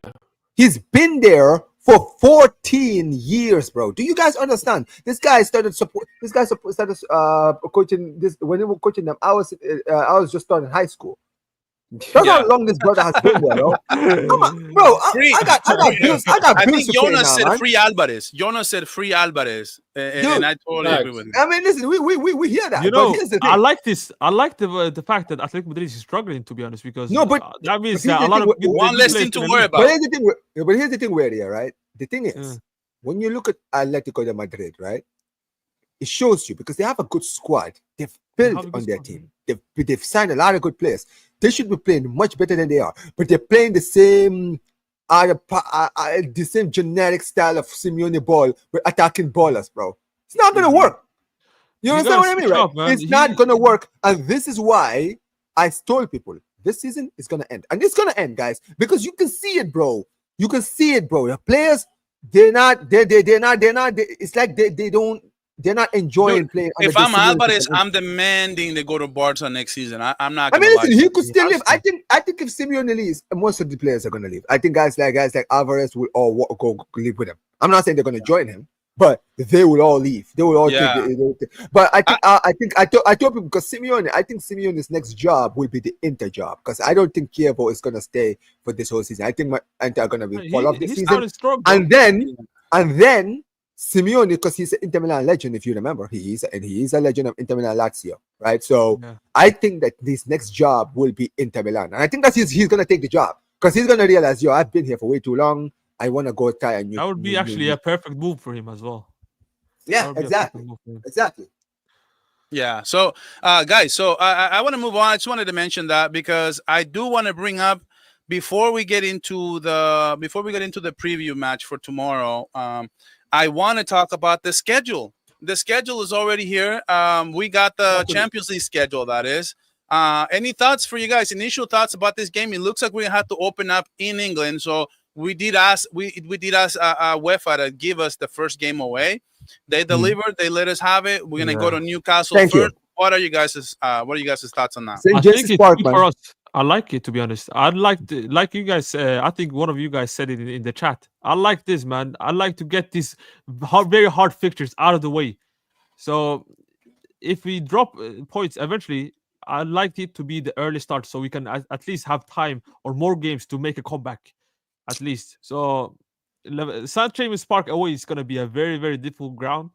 He's been there for 14 years, bro. Do you guys understand? This guy started support. This guy started coaching this when he was coaching them. I was just starting high school. That's yeah. how long this brother has been there, bro. Come on, bro. Free. I got bills. I got I bills think to pay Jonas now, said man. free Alvarez. Jonas said free Alvarez, and Dude, I totally agree facts. with him. I mean, listen, we hear that, You but know, here's the I thing. like this. I like the fact that Atletico Madrid is struggling, to be honest, because No, but that means here's that the a lot thing. of good, One good less players thing to in the worry league. about. But here's the thing. But here's the thing, where here, right? The thing is, Yeah. when you look at Atletico de Madrid, right, it shows you because they have a good squad. They've They have built a good on their squad, yeah. team. They've signed a lot of good players. They should be playing much better than they are, but they're playing the same the same generic style of Simeone ball with attacking ballers, bro. It's not gonna Mhm. work. You You understand gotta what I mean, switch right? up, man. It's not gonna work, and this is why I told people this season is gonna end, and it's gonna end, guys, because you can see it, bro. You can see it, bro. The players, it's like they're not enjoying Dude, playing under if the I'm Simeone Alvarez, system. I'm demanding they go to Barca next season. I'm not I gonna mean, lie listen, to he you. could still has live. to. I think if Simeone leaves, most of the players are gonna leave. I think guys like Alvarez will all go live with him. I'm not saying they're gonna join him, but they will all leave. They will all Yeah. but I told people because Simeone, I think Simeone's next job will be the Inter job because I don't think Chievo is gonna stay for this whole season. I think Inter are gonna be fall off this He season, started strong, bro. and then Simeone, because he's an Inter Milan legend, if you remember, he is a legend of Inter Milan Lazio, right? So Yeah. I think that his next job will be Inter Milan, and I think that he's gonna take the job because he's gonna realize, yo, I've been here for way too long. I want to go try a That would be actually a perfect move for him as well. That yeah, would be a perfect exactly, move for him. exactly. Yeah. So, guys, so I want to move on. I just wanted to mention that because I do want to bring up before we get into the preview match for tomorrow. I want to talk about the schedule. The schedule is already here. We got the Champions League schedule. That is. Any thoughts for you guys? Initial thoughts about this game? It looks like we have to open up in England, so we did ask UEFA to give us the first game away. They delivered. They let us have it. We're gonna go Yeah. to Newcastle Thank you. first. What are you guys' thoughts on that? St. I James's think it's Park, good man. for us. I like it, to be honest. I'd like you guys. I think one of you guys said it in the chat. I like this, man. I like to get these very hard fixtures out of the way. So if we drop points eventually, I'd like it to be the early start, so we can at least have time or more games to make a comeback, at least. So St. James Park away is going to be a very very difficult ground,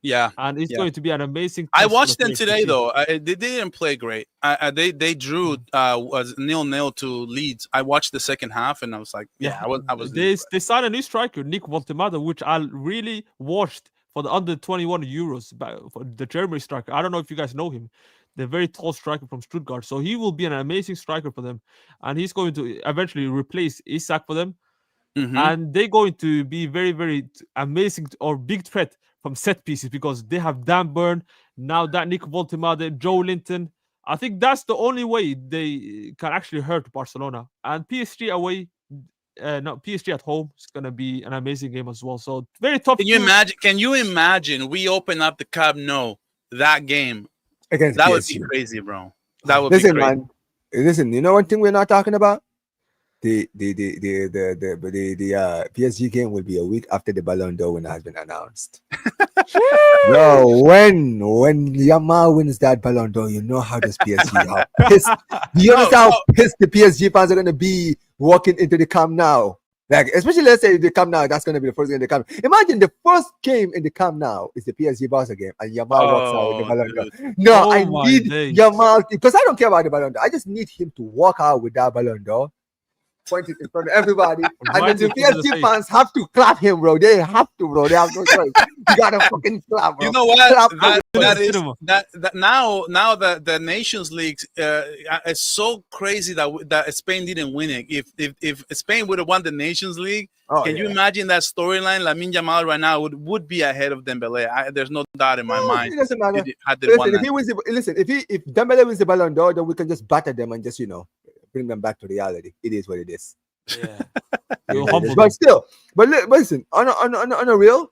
Yeah. and it's Yeah. going to be an amazing. I test for the watched them players to today see. though. They didn't play great. They drew was 0-0 to Leeds. I watched the second half and I was like, yeah, I was They signed a new striker, Nick Voltemada, which I really watched for the under 21 Euros for the Germany striker. I don't know if you guys know him. The very tall striker from Stuttgart. So he will be an amazing striker for them, and he's going to eventually replace Isak for them. Mhm. And they're going to be very, very amazing or big threat from set pieces because they have Dan Burn, now that Nick Voltemade, Joe Linton. I think that's the only way they can actually hurt Barcelona. And PSG away, PSG at home is gonna be an amazing game as well. So very tough. Can you imagine? Can you imagine we open up the Camp Nou that game? against That would PSG. be crazy, bro. That would Listen, be crazy. man. Listen, you know one thing we're not talking about? The PSG game will be a week after the Ballon d'Or winner has been announced. No, when Yamal wins that Ballon d'Or, you know how this PSG how pissed. Do you understand how pissed the PSG fans are gonna be walking into the Camp Nou? Like, especially let's say the Camp Nou, that's gonna be the first game in the Camp. Imagine the first game in the Camp Nou is the PSG Barca game, and Yamal walks out with the Ballon d'Or. No, Oh I my need days. Yamal because I don't care about the Ballon d'Or. I just need him to walk out with that Ballon d'Or, point it in front of everybody, and Right then the in front of the PSG face. fans have to clap him, bro. They have to, bro. They have no choice. You gotta fucking clap, bro. You know what? Clap, That is Cinema. that now the Nations League it's so crazy that Spain didn't win it. If Spain would have won the Nations League, Oh, can you yeah. imagine that storyline? Lamine Yamal right now would be ahead of Dembele. There's no doubt in my No, mind. it doesn't matter. Had they Listen, won if that. he wins, if Dembele wins the Ballon d'Or, then we can just batter them and just bring them back to reality. It is what it is. Yeah. It is We'll what it humble is. them. But still, but listen, on a real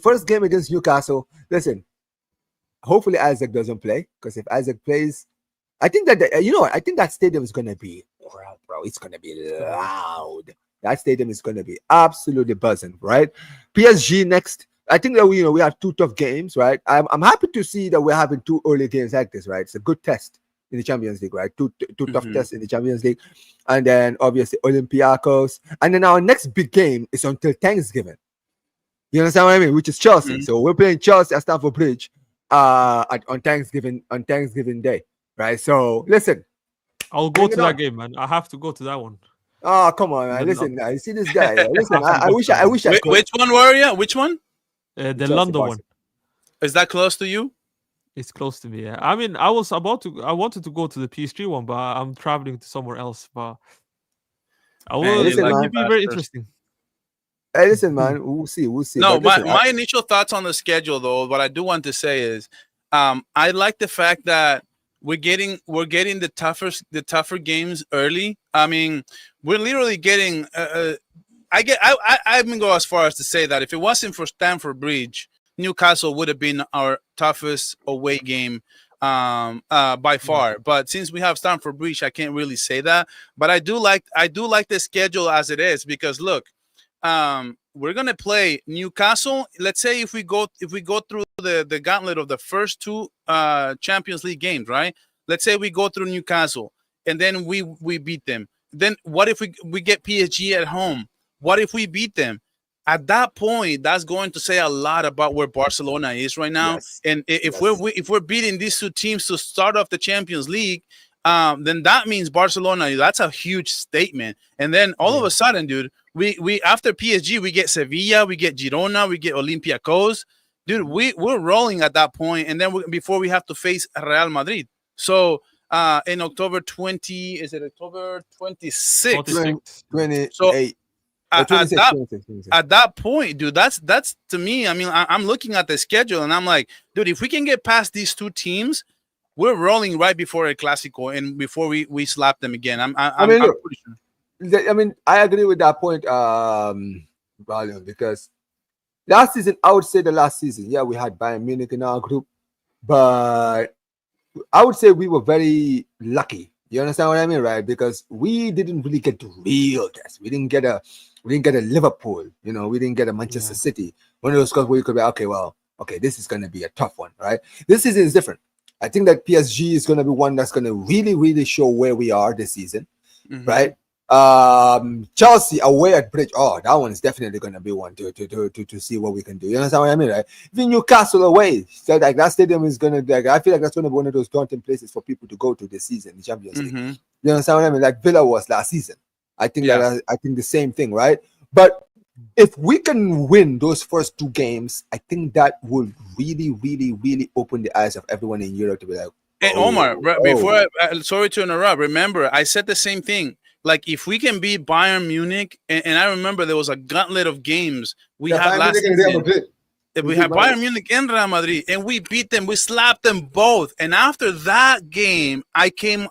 first game against Newcastle. Listen, hopefully Isaac doesn't play because if Isaac plays, I think that you know what? I think that stadium is gonna be crowd, bro. It's gonna be loud. That stadium is gonna be absolutely buzzing, right? PSG next. I think that we have two tough games, right? I'm happy to see that we're having two early games like this, right? It's a good test in the Champions League, right? Two tough tests in the Champions League, and then obviously Olympiacos, and then our next big game is until Thanksgiving. You understand what I mean? Which is Chelsea. So we're playing Chelsea at Stamford Bridge on Thanksgiving Day, right? So listen, I'll go bring to it that on. game, man. I have to go to that one. Oh, come on, man. The- Listen, you see this guy. Listen, have to I go wish to I wish I could. Which one were you? Which one? The Chelsea, London Barca. one. Is that close to you? It's close to me. Yeah. I mean, I wanted to go to the PSG one, but I'm traveling to somewhere else. But I Man, will. listen, It man. will be very Bastards. interesting. Hey, listen, man. We'll see. No, But listen, my initial thoughts on the schedule, though, what I do want to say is, I like the fact that we're getting the tougher games early. I mean, we're literally getting. I even go as far as to say that if it wasn't for Stamford Bridge, Newcastle would have been our toughest away game by far. But since we have Stamford Bridge, I can't really say that. But I do like the schedule as it is because look, we're gonna play Newcastle. Let's say if we go through the gauntlet of the first two Champions League games, right? Let's say we go through Newcastle and then we beat them. Then what if we get PSG at home? What if we beat them? At that point, that's going to say a lot about where Barcelona is right now. Yes. And if Yes. we're beating these two teams to start off the Champions League, then that means Barcelona. That's a huge statement. And then all of a sudden, dude, we after PSG, we get Sevilla, we get Girona, we get Olympiacos. Dude, we're rolling at that point, and then before we have to face Real Madrid. So in October 20, is it October 26th? 26. 28. So Or at that 26. at that point, dude, that's to me. I mean, I'm looking at the schedule and I'm like, dude, if we can get past these two teams, we're rolling right before a Clásico and before we slap them again. I'm look, pretty sure. I mean, I agree with that point, Valiant, because last season, I would say the last season, yeah, we had Bayern Munich in our group, but I would say we were very lucky. You understand what I mean, right? Because we didn't really get the real test. We didn't get a Liverpool. We didn't get a Manchester City. One of those clubs where you could be okay, this is going to be a tough one, right? This season is different. I think that PSG is going to be one that's going to really, really show where we are this season, right? Chelsea away at Bridge. Oh, that one is definitely going to be one to see what we can do. You understand what I mean, right? Even Newcastle away, so like that stadium is going to. I feel like that's going to be one of those daunting places for people to go to this season, the Champions League. You understand what I mean? Like Villa was last season. I think I think the same thing, right? But if we can win those first two games, I think that will really, really, really open the eyes of everyone in Europe to be like, Hey, Omar, before sorry to interrupt. Remember, I said the same thing. Like, if we can beat Bayern Munich, and I remember there was a gauntlet of games we had last season. We had Bayern Munich and Real Madrid, and we beat them. We slapped them both. And after that game, I came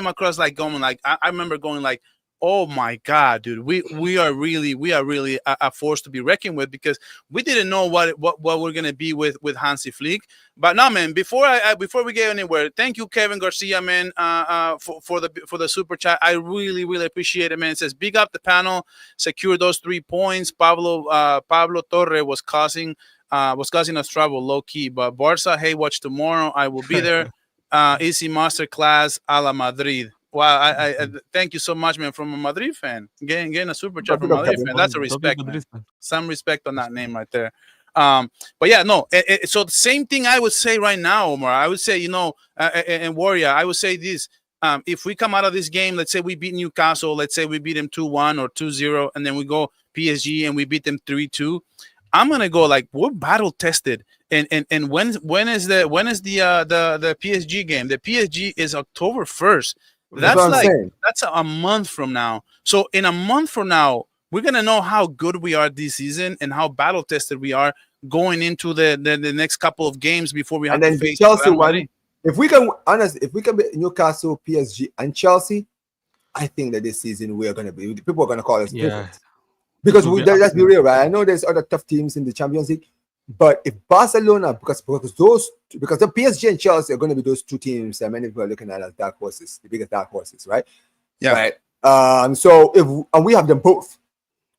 across like going like I remember going like, oh my God, dude, we are really a force to be reckoned with, because we didn't know what we're gonna be with Hansi Flick. But no, man, before we get anywhere, thank you, Kevin Garcia, man, for the super chat. I really appreciate it, man. It says big up the panel, secure those 3 points. Pablo Torre was causing us trouble, low key. But Barca, hey, watch tomorrow. I will be there. Easy masterclass a la Madrid. Wow, I thank you so much, man, from a Madrid fan. Getting a super chat from a Madrid fan. That's a respect, man. Some respect on that name right there. But yeah, no. So the same thing I would say right now, Omar. I would say, and Warrior, I would say this. If we come out of this game, let's say we beat Newcastle, let's say we beat them 2-1 or 2-0, and then we go PSG and we beat them 3-2. I'm gonna go like we're battle tested. And when is the PSG game? The PSG is October 1st. That's a month from now. So in a month from now, we're gonna know how good we are this season and how battle tested we are going into the next couple of games before we have to face Chelsea one. If we can beat Newcastle, PSG, and Chelsea, I think that this season we are gonna be. People are gonna call us perfect. Because let's be real, right? I know there's other tough teams in the Champions League, but if Barcelona, because the PSG and Chelsea are going to be those 2 teams that many people are looking at as dark horses, the biggest dark horses, right? Yeah. Right. So if we have them both,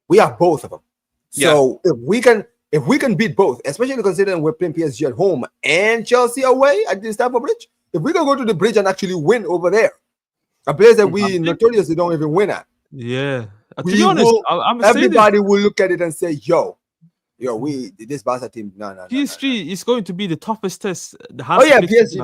we have both of them. So if we can beat both, especially considering we're playing PSG at home and Chelsea away at the Stamford Bridge, if we can go to the bridge and actually win over there, a place that we notoriously don't even win at. Yeah. To be honest, everybody will look at it and say, "Yo, this Barca team, no." PSG is going to be the toughest test the PSG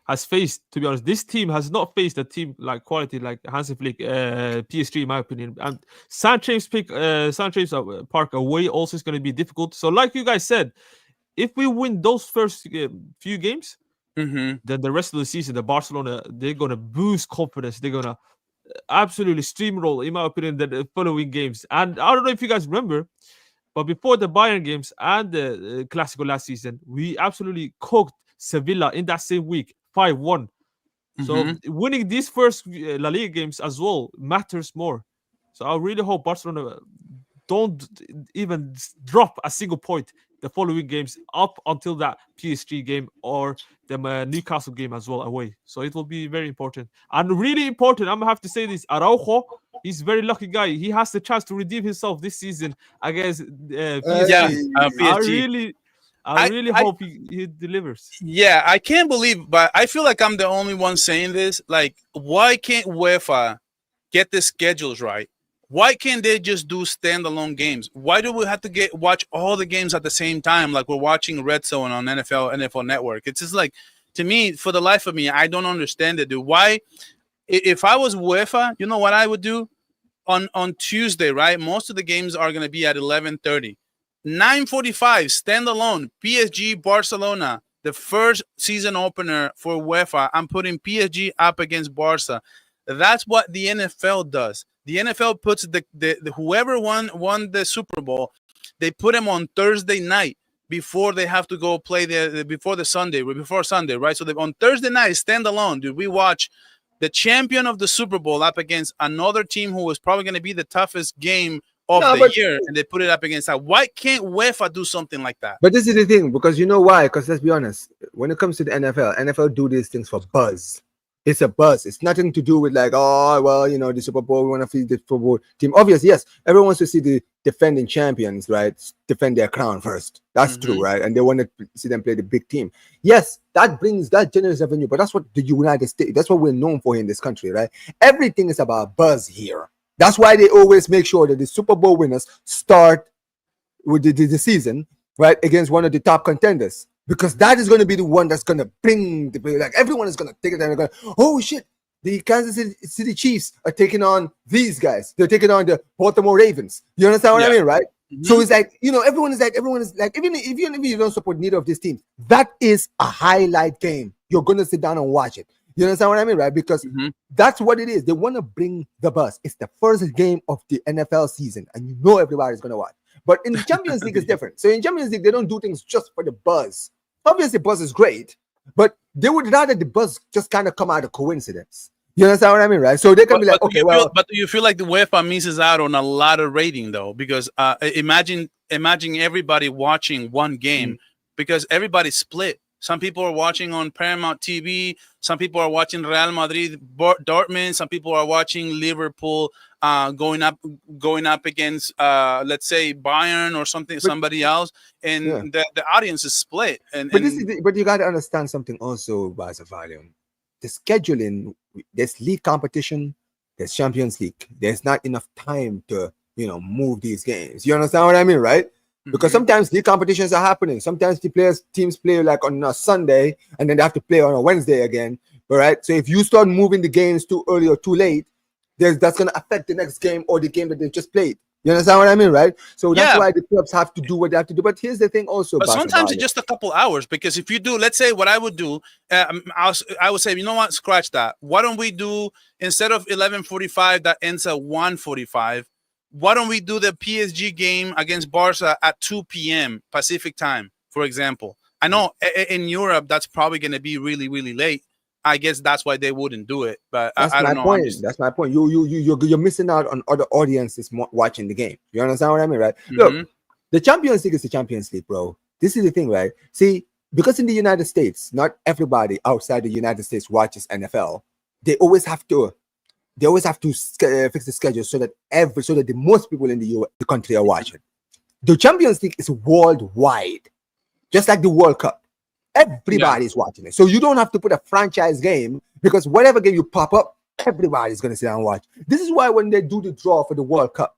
has faced. To be honest, this team has not faced a team like quality like Hansi Flick, PSG, in my opinion. And St. James Park away also is going to be difficult. So, like you guys said, if we win those first few games, then the rest of the season, the Barcelona, they're going to boost confidence. They're going to absolutely steamroll, in my opinion, the following games. And I don't know if you guys remember, but before the Bayern games and the Clásico last season, we absolutely cooked Sevilla in that same week, 5-1. So winning these first La Liga games as well matters more. So I really hope Barcelona don't even drop a single point the following games up until that PSG game or the Newcastle game as well away. So it will be very important. And really important, I'm going to have to say this, Araujo, he's a very lucky guy. He has the chance to redeem himself this season against PSG. I really hope he delivers. Yeah, I can't believe, but I feel like I'm the only one saying this. Like, why can't UEFA get the schedules right? Why can't they just do standalone games? Why do we have to watch all the games at the same time, like we're watching Red Zone on NFL Network? It's just like, to me, for the life of me, I don't understand it, dude. Why? If I was UEFA, you know what I would do? On Tuesday, right? Most of the games are going to be at 11:30. 9:45, standalone, PSG, Barcelona, the first season opener for UEFA. I'm putting PSG up against Barca. That's what the NFL does. The NFL puts the whoever won the Super Bowl, they put them on Thursday night before they have to go play before Sunday, right? So on Thursday night, standalone, dude, we watch the champion of the Super Bowl up against another team who was probably going to be the toughest game of the year, and they put it up against that. Why can't UEFA do something like that? But this is the thing, because you know why? Because let's be honest, when it comes to the NFL do these things for buzz. It's a buzz. It's nothing to do with like, oh, well, the Super Bowl, we want to feed the Super Bowl team. Obviously, yes, everyone wants to see the defending champions, right, defend their crown first. That's true, right? And they want to see them play the big team. Yes, that generates revenue, but that's what the United States, that's what we're known for in this country, right? Everything is about buzz here. That's why they always make sure that the Super Bowl winners start with the season, right, against one of the top contenders. Because that is going to be the one that's going to bring everyone is going to take it and they're going, oh shit, the Kansas City Chiefs are taking on these guys. They're taking on the Baltimore Ravens. You understand what I mean, right? So it's like, everyone is like, even if you don't support neither of these teams, that is a highlight game. You're going to sit down and watch it. You understand what I mean, right? Because that's what it is. They want to bring the buzz. It's the first game of the NFL season, and everybody's going to watch. But in the Champions League, it's different. So in Champions League, they don't do things just for the buzz. Obviously, buzz is great, but they would rather the buzz just kind of come out of coincidence. You understand what I mean, right? So they can be like, do okay, you well, but do you feel like the UEFA misses out on a lot of rating though? Because imagine everybody watching one game, because everybody's split. Some people are watching on Paramount TV. Some people are watching Real Madrid, Dortmund. Some people are watching Liverpool going up against let's say Bayern or but somebody else, yeah. and the audience is split. But you got to understand something also, Barca Volume. The scheduling, there's league competition, there's Champions League. There's not enough time to, move these games. You understand what I mean, right? Because Mhm. sometimes league competitions are happening. Sometimes teams play like on a Sunday and then they have to play on a Wednesday again. All right. So if you start moving the games too early or too late, that's going to affect the next game or the game that they just played. You understand what I mean, right? So that's Yeah, why the clubs have to do what they have to do. But here's the thing also, but Barca sometimes it's Volume. just a couple hours, because if you do, let's say what I would do, I would say, you know what, scratch that. Why don't we do, instead of 11:45 that ends at 1:45, why don't we do the PSG game against Barca at 2 p.m. Pacific time, for example? I know in Europe that's probably going to be really, really late. I guess that's why they wouldn't do it, but That's I my don't know. I'm point. just. That's my point. You're missing out on other audiences watching the game. You understand what I mean, right? Look, Mhm. the Champions League is the Champions League, bro. This is the thing, right? See, because in the United States, not everybody outside the United States watches NFL. They always have to. They always have to fix the schedule so that the most people in the country are watching. The Champions League is worldwide, just like the World Cup. Yeah, Everybody's watching it. So you don't have to put a franchise game, because whatever game you pop up, everybody's going to sit down and watch. This is why when they do the draw for the World Cup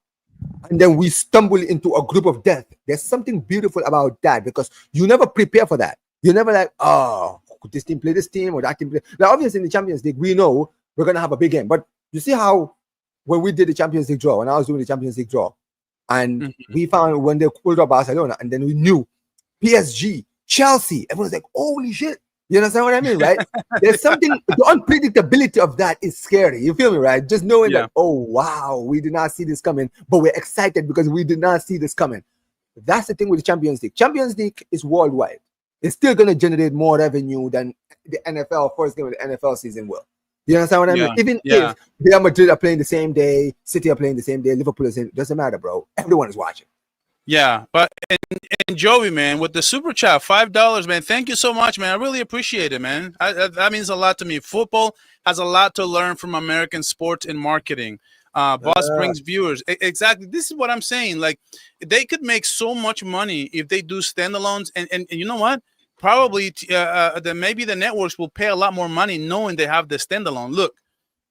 and then we stumble into a group of death, there's something beautiful about that, because you never prepare for that. You're never like, oh, could this team play this team or that team play? Now, obviously, in the Champions League, we know we're going to have a big game. But you see how when we did the Champions League draw, when I was doing the Champions League draw, and Mhm. we found when they pulled up Barcelona, and then we knew PSG, Chelsea. Everyone's like, holy shit. You understand what I mean, right? There's something, the unpredictability of that is scary. You feel me, right? Just knowing Yeah. that, oh, wow, we did not see this coming, but we're excited because we did not see this coming. That's the thing with the Champions League. Champions League is worldwide. It's still going to generate more revenue than the NFL, first game of the NFL season will. You understand what I mean? Yeah. Even Yeah. if Real Madrid are playing the same day, City are playing the same day, Liverpool is the same, doesn't matter, bro. Everyone is watching. Yeah, but and Joey, man, with the super chat, $5, man. Thank you so much, man. I really appreciate it, man. That means a lot to me. Football has a lot to learn from American sports and marketing. Boss brings viewers. Exactly. This is what I'm saying. Like, they could make so much money if they do standalones, and you know what? Probably maybe the networks will pay a lot more money knowing they have the standalone. Look,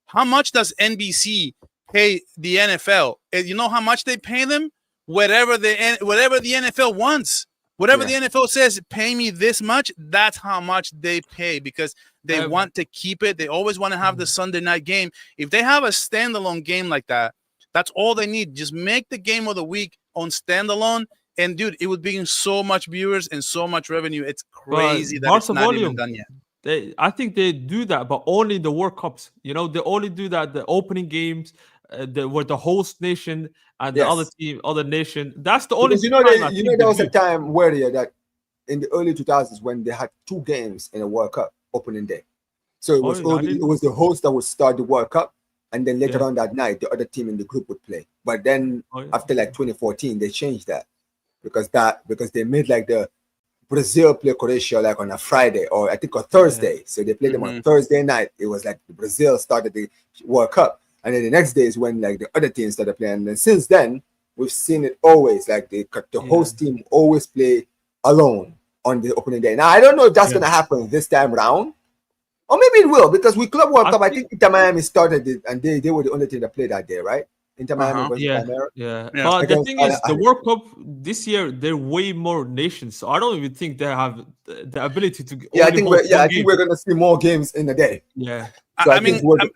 how much does NBC pay the NFL? And you know how much they pay them? Whatever the NFL wants. Whatever the NFL says, pay me this much, that's how much they pay, because they want to keep it. They always want to have the Sunday night game. If they have a standalone game like that, that's all they need. Just make the game of the week on standalone. And dude, it would bring so much viewers and so much revenue. It's crazy that it's Barca not even volume. done yet. I think they do that, but only in the World Cups. You know, they only do that the opening games, where the host nation and the other Yes. team, other nation. That's the only Because time I think there they was a do. time where that in the early 2000s when they had two games in a World Cup opening day. So it Oh, was I it didn't. was the host that would start the World Cup, and then later Yeah. on that night the other team in the group would play. But then Oh, yeah. after like 2014 they changed that because they made like the Brazil play Croatia like on a Friday or I think a Thursday. So they played them on Mhm. Thursday night. It was like Brazil started the World Cup, and then the next day is when like the other teams started playing. And since then, we've seen it always like the host team always play alone on the opening day. Now I don't know if that's Yeah. gonna happen this time round, or maybe it will because with Club World I Cup, I think- think Inter Miami started it, and they were the only team that played that day, right? Inter Miami Uh-huh. versus Yeah, Palmeiras yeah. Yeah. But the against thing is, the World Cup this year, there are way more nations. So I don't even think they have the ability to yeah, only host I one think game. we're gonna see more games in a day. Yeah. So I I think mean,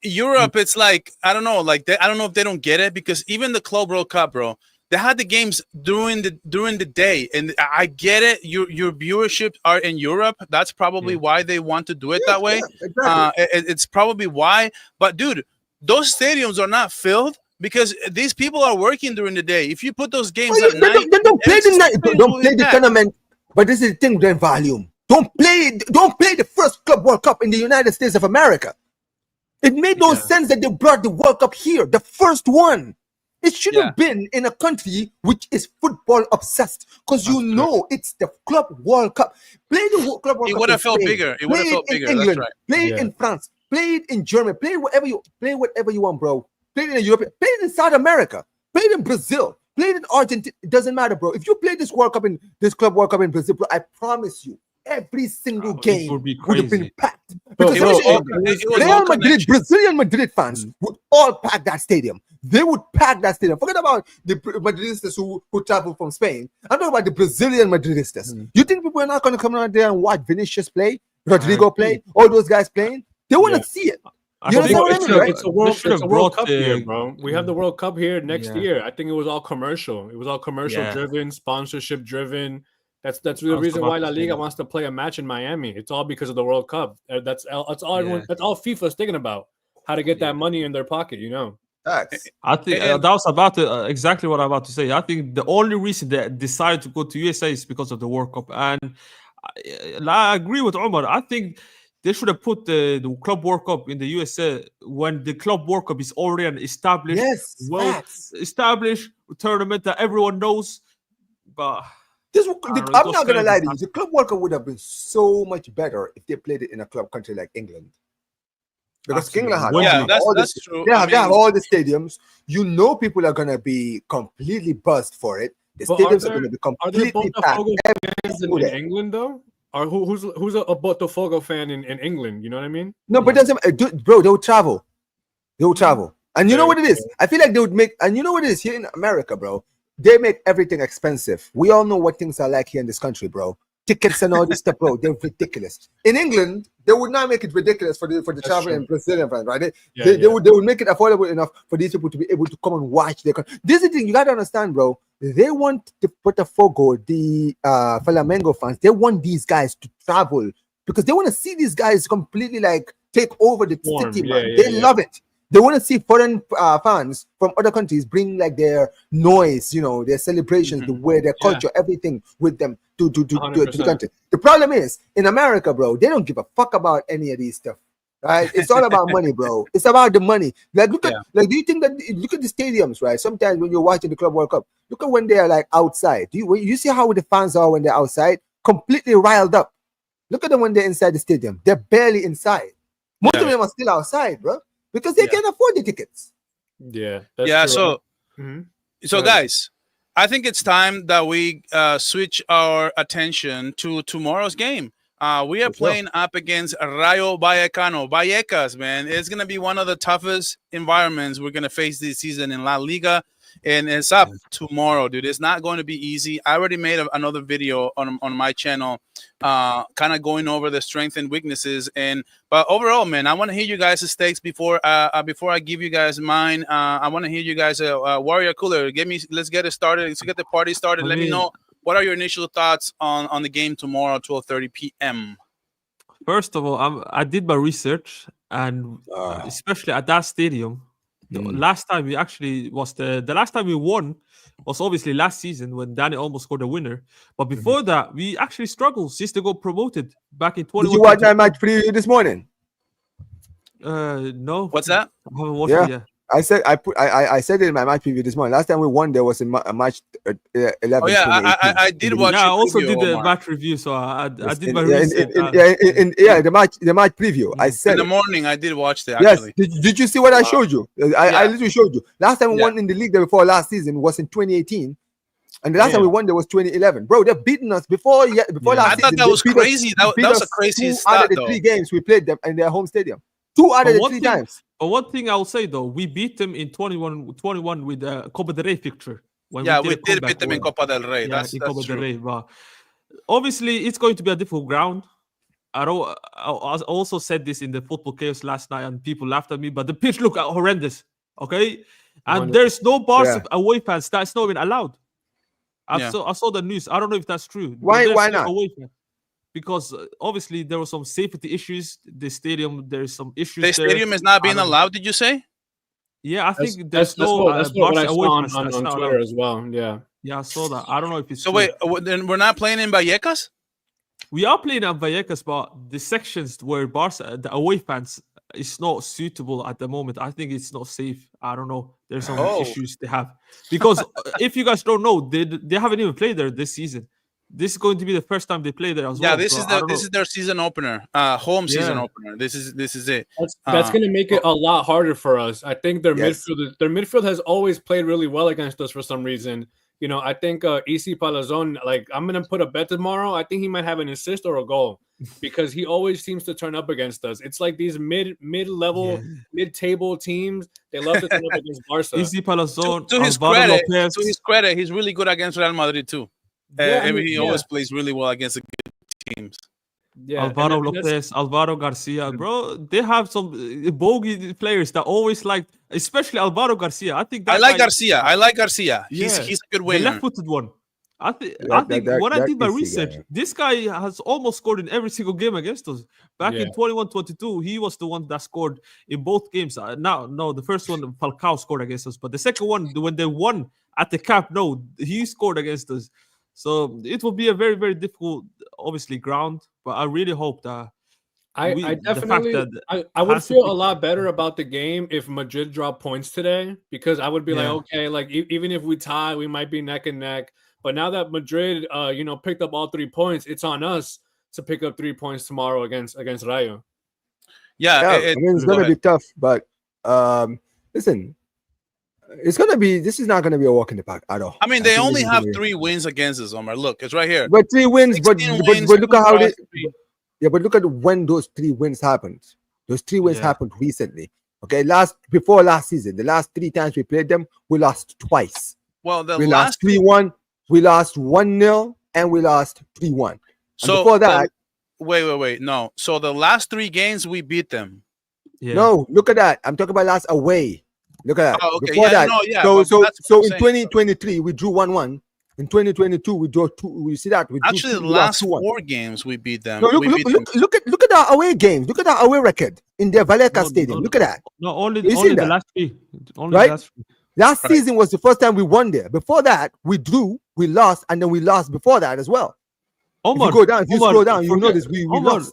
Europe, it's like, I don't know, like I don't know if they don't get it, because even the Club World Cup, bro, they had the games during the day, and I get it. Your viewership are in Europe. That's probably Yeah. why they want to do it that way. exactly. It's probably why. But dude, those stadiums are not filled because these people are working during the day. If you put those games at night, Then don't play the night. stadiums Don't will play be the packed. tournament. But this is the thing, then volume. Don't play the first Club World Cup in the United States of America. It made no sense that they brought the World Cup here, the first one. It should have been in a country which is football obsessed, because you know it's the Club World Cup. Play the Club World Cup. It would have felt bigger. It would have felt bigger. England, that's right. Play it in France. Play it in Germany. Play whatever you want, bro. Play it in Europe. Play it in South America. Play it in Brazil. Play it in Argentina. It doesn't matter, bro. If you play this Club World Cup in Brazil, bro, I promise you, every single game would have been packed. Because Real Madrid, Brazilian Madrid fans would all pack that stadium. They would pack that stadium. Forget about the Madridistas who travel from Spain. I'm talking about the Brazilian Madridistas. You think people are not going to come out there and watch Vinicius play, Rodrigo play, all those guys playing? They want to see it. It's a World Cup here, bro. We have the World Cup here next year. I think it was all commercial. It was all commercial driven, sponsorship driven. That's the reason why La Liga wants to play a match in Miami. It's all because of the World Cup. That's all everyone. That's all FIFA's thinking about. How to get that money in their pocket, you know. I think that was about to, exactly what I'm about to say. I think the only reason they decided to go to USA is because of the World Cup, and I agree with Omar. I think they should have put the Club World Cup in the USA when the Club World Cup is already an established, established tournament that everyone knows. But I'm not gonna lie to you. The Club World Cup would have been so much better if they played it in a club country like England. Because England that's true. They have all the stadiums. You know, people are gonna be completely buzzed for it. The stadiums are gonna be completely packed. In England, though, or who's a Botafogo fan in England? You know what I mean? No, but doesn't, bro. They will travel. And you know what it is? I feel like they would make. And you know what it is here in America, bro. They make everything expensive. We all know what things are like here in this country, bro. Tickets and all this stuff, bro. They're ridiculous. In England, they would not make it ridiculous for the traveling and Brazilian fans, right? They would make it affordable enough for these people to be able to come and watch their country. This is the thing you gotta understand, bro. They want the Botafogo, the Flamengo fans. They want these guys to travel because they want to see these guys completely like take over the city, man. They love it. They want to see foreign fans from other countries bring like their noise, you know, their celebrations, the way, their culture, everything with them to the country. The problem is in America, bro, they don't give a fuck about any of these stuff, right? It's all about money, bro. It's about the money. Like, look at, like, do you think that look at the stadiums, right? Sometimes when you're watching the Club World Cup, look at when they are like outside. You see how the fans are when they're outside, completely riled up. Look at them when they're inside the stadium. They're barely inside. Most of them are still outside, bro. Because they can't afford the tickets. So guys, I think it's time that we switch our attention to tomorrow's game. We are playing up against Rayo Vallecano. Vallecas, man, it's going to be one of the toughest environments we're going to face this season in La Liga. And it's up tomorrow, dude. It's not going to be easy. I already made another video on my channel kind of going over the strengths and weaknesses. But overall, man, I want to hear you guys' takes before I give you guys mine. I want to hear you guys, Warrior Cooler. Let's get it started. Let's get the party started. Let me know, what are your initial thoughts on the game tomorrow, 12:30 p.m.? First of all, I did my research, and especially at that stadium, the last time we actually was the last time we won was obviously last season when Danny almost scored a winner. But before that, we actually struggled since they got promoted back in 2021. Did you watch that match preview this morning? No. What's that? I haven't watched it yet. I said it in my match preview this morning. Last time we won, there was a match 11. Oh yeah, I did watch. Yeah, I also did the match review, so I did my research. The match preview. I said in the morning. I did watch that. Actually. Yes. Did you see what I showed you? I literally showed you. Last time we won in the league before last season was in 2018. And the last time we won there was 2011. Bro, they've beaten us before last season. I thought that was crazy. That was a crazy start, out of the 3 games we played them in their home stadium. 2 out of the 3 times. But one thing I'll say though, we beat them in 21 with the Copa del Rey fixture. We did beat them in Copa del Rey. That's Copa true. Del Rey. But obviously, it's going to be a difficult ground. I also said this in the Football Chaos last night, and people laughed at me. But the pitch looked horrendous. Okay, and there's no Barca away fans. That's not even allowed. I saw the news. I don't know if that's true. Why not? Because obviously there were some safety issues. The stadium, there's some issues. The stadium is not being allowed. Did you say? Yeah, I think that's what I saw on Twitter as well. Yeah, I saw that. I don't know if it's so. Wait, then we're not playing in Vallecas? We are playing at Vallecas, but the sections where Barca, the away fans, it's not suitable at the moment. I think it's not safe. I don't know. There's some Oh. issues they have because if you guys don't know, they haven't even played there this season. This is going to be the first time they play there as Yeah, well. this so is I don't know. their season opener, home season Yeah. opener. This is it. That's going to make it a lot harder for us. I think their Yes. midfield has always played really well against us for some reason. You know, I think EC Palazon, like, I'm going to put a bet tomorrow. I think he might have an assist or a goal because he always seems to turn up against us. It's like these mid-level, mid-table teams. They love to turn up against Barca. Easy Palazon, To his Alvaro credit, Lopez. to his credit, he's really good against Real Madrid too. Yeah, I mean, He always plays really well against the good teams. Yeah, Alvaro and that's- Lopez, Alvaro Garcia, bro. They have some bogey players that always like, especially Alvaro Garcia. I think I that like guy- Garcia. I like Garcia. He's Yeah. he's a good the winger. left-footed one. I think That- when I that did my is the research, guy. this guy has almost scored in every single game against us. Back in Yeah. 21-22, he was the one that scored in both games. No, the first one Falcao scored against us, but the second one, when they won at the Camp Nou, he scored against us. So it will be a very, very difficult, obviously, ground. But I really hope that I the fact definitely that I would Hansi feel a Flick- lot better about the game if Madrid dropped points today because I would be Yeah. like, okay, like even if we tie, we might be neck and neck. But now that Madrid, picked up all 3 points, it's on us to pick up 3 points tomorrow against Rayo. Yeah, Yeah, I mean, it's go gonna ahead. be tough, but listen, this is not gonna be a walk in the park at all. I mean, I they think this only is have gonna be- 3 wins against us, Omar. Look, it's right here. but 3 wins, but 16 but, wins, but look at how they 3 but look at when those 3 wins happened. Those 3 wins Yeah. happened recently. Okay, before last season, the last 3 times we played them, we lost twice. Well, the We last lost 3-1, we lost 1-0, and we lost 3-1. so before that- wait. No. So the last 3 games we beat them. yeah. No, look at that. I'm talking about last away. Look at that. Oh, okay. Before Yeah, that, no, yeah, so but so that's what so I'm in saying. 2023 we drew 1-1. In 2022 we drew 2. We see that we drew Actually, 2, the we lost last 2-1. 4 games we beat them. No, We beat them. look at our away games. Look at our away record in the Vallecano No, Stadium. no, Look at that. No, only You only seen the that? last 3. Only Right? the last 3. Last Right. season was the first time we won there. Before that, we drew, we lost, and then we lost before that as well. Omar, If you go down, if you Omar, scroll down, you forget- notice we Omar, lost.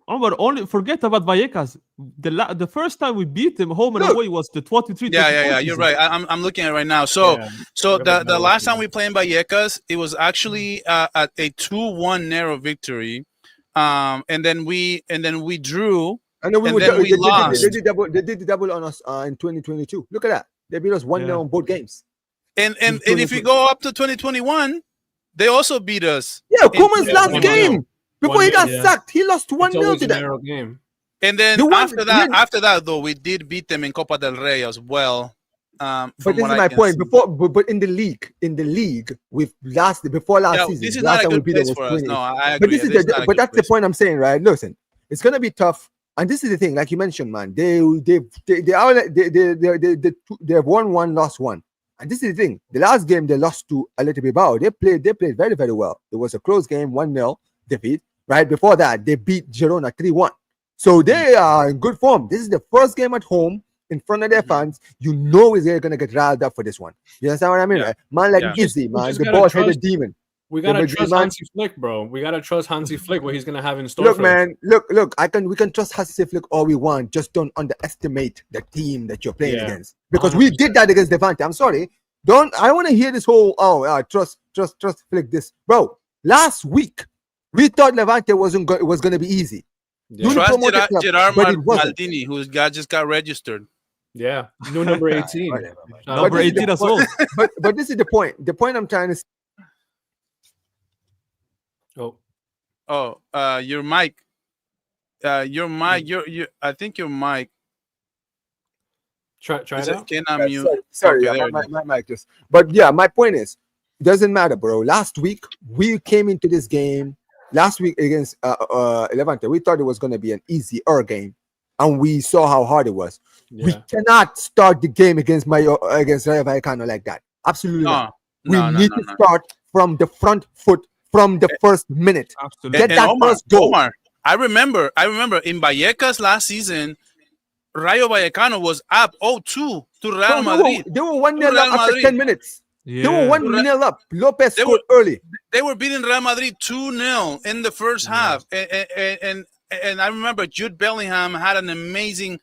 Omar, only forget about Vallecas. The first time we beat them home and Look. away was the 23. Yeah. You're right. I'm looking at it right now. So Yeah. so Look at the that last one. time we played in Vallecas, it was actually at a 2-1 narrow victory. And then we drew. And then And were then we they lost. did the double on us in 2022. Look at that. They beat us 1-0 Yeah. in both games. And In if you go up to 2021, they also beat us. Yeah, Koeman's yeah, last 1-0. game before he 1-0, got yeah. sacked, he lost It's 1-0 always to a them. narrow game. And then The one- after that though, we did beat them in Copa del Rey as well. From But this what is I my can point. see. But in the league, we've before last Yeah, season. this is last not a time we good beat them place was for us. 20. No, I agree. But this is This not a but good that's the place. point I'm saying, right? Listen, it's gonna be tough, and this is the thing, like you mentioned, man. They have won 1, lost 1, and this is the thing. The last game they lost to Atletico Bilbao. They played very very well. It was a close game, 1-0 defeat. Right before that, they beat Girona 3-1. So they are in good form. This is the first game at home in front of their fans. You know they're gonna get riled up for this one. You understand what I mean? Yeah. Right? Man, like Yeah. Izzy, We man, just the gotta boss headed trust- demon. We gotta Madrid trust man- Hansi Flick, bro. We gotta trust Hansi Flick what he's gonna have in store. Look, for us. man, look. We can trust Hansi Flick all we want. Just don't underestimate the team that you're playing Yeah. against, because we did that against Levante. I'm sorry. I want to hear this whole trust Flick this, bro. Last week we thought Levante was going to be easy. Yeah. You Trust promoted club, Gerard but it wasn't. Maldini, who just got registered. Yeah, new number 18. Whatever, man. Number this is the 18 as point- well. but this is the point. The point I'm trying to. Oh, Oh, your mic. I think your mic. try Is it it, out. can I mute? Sorry, Okay, yeah, there it my mic just. But yeah, my point is, it doesn't matter, bro. Last week we came into this game. Last week against Levante, we thought it was going to be an easier game, and we saw how hard it was. We Yeah. cannot start the game against Rayo Vallecano like that. Absolutely not. We need to start from the front foot from the first minute. Absolutely. Get that Omar, first goal. Omar, I remember in Vallecas last season, Rayo Vallecano was up 0-2 to Real Bro, Madrid. they were 1-0 Real up after Madrid. 10 minutes. Yeah. They were 1-0 up. Lopez They scored early. They were beating Real Madrid 2-0 in the first half, and and I remember Jude Bellingham had an amazing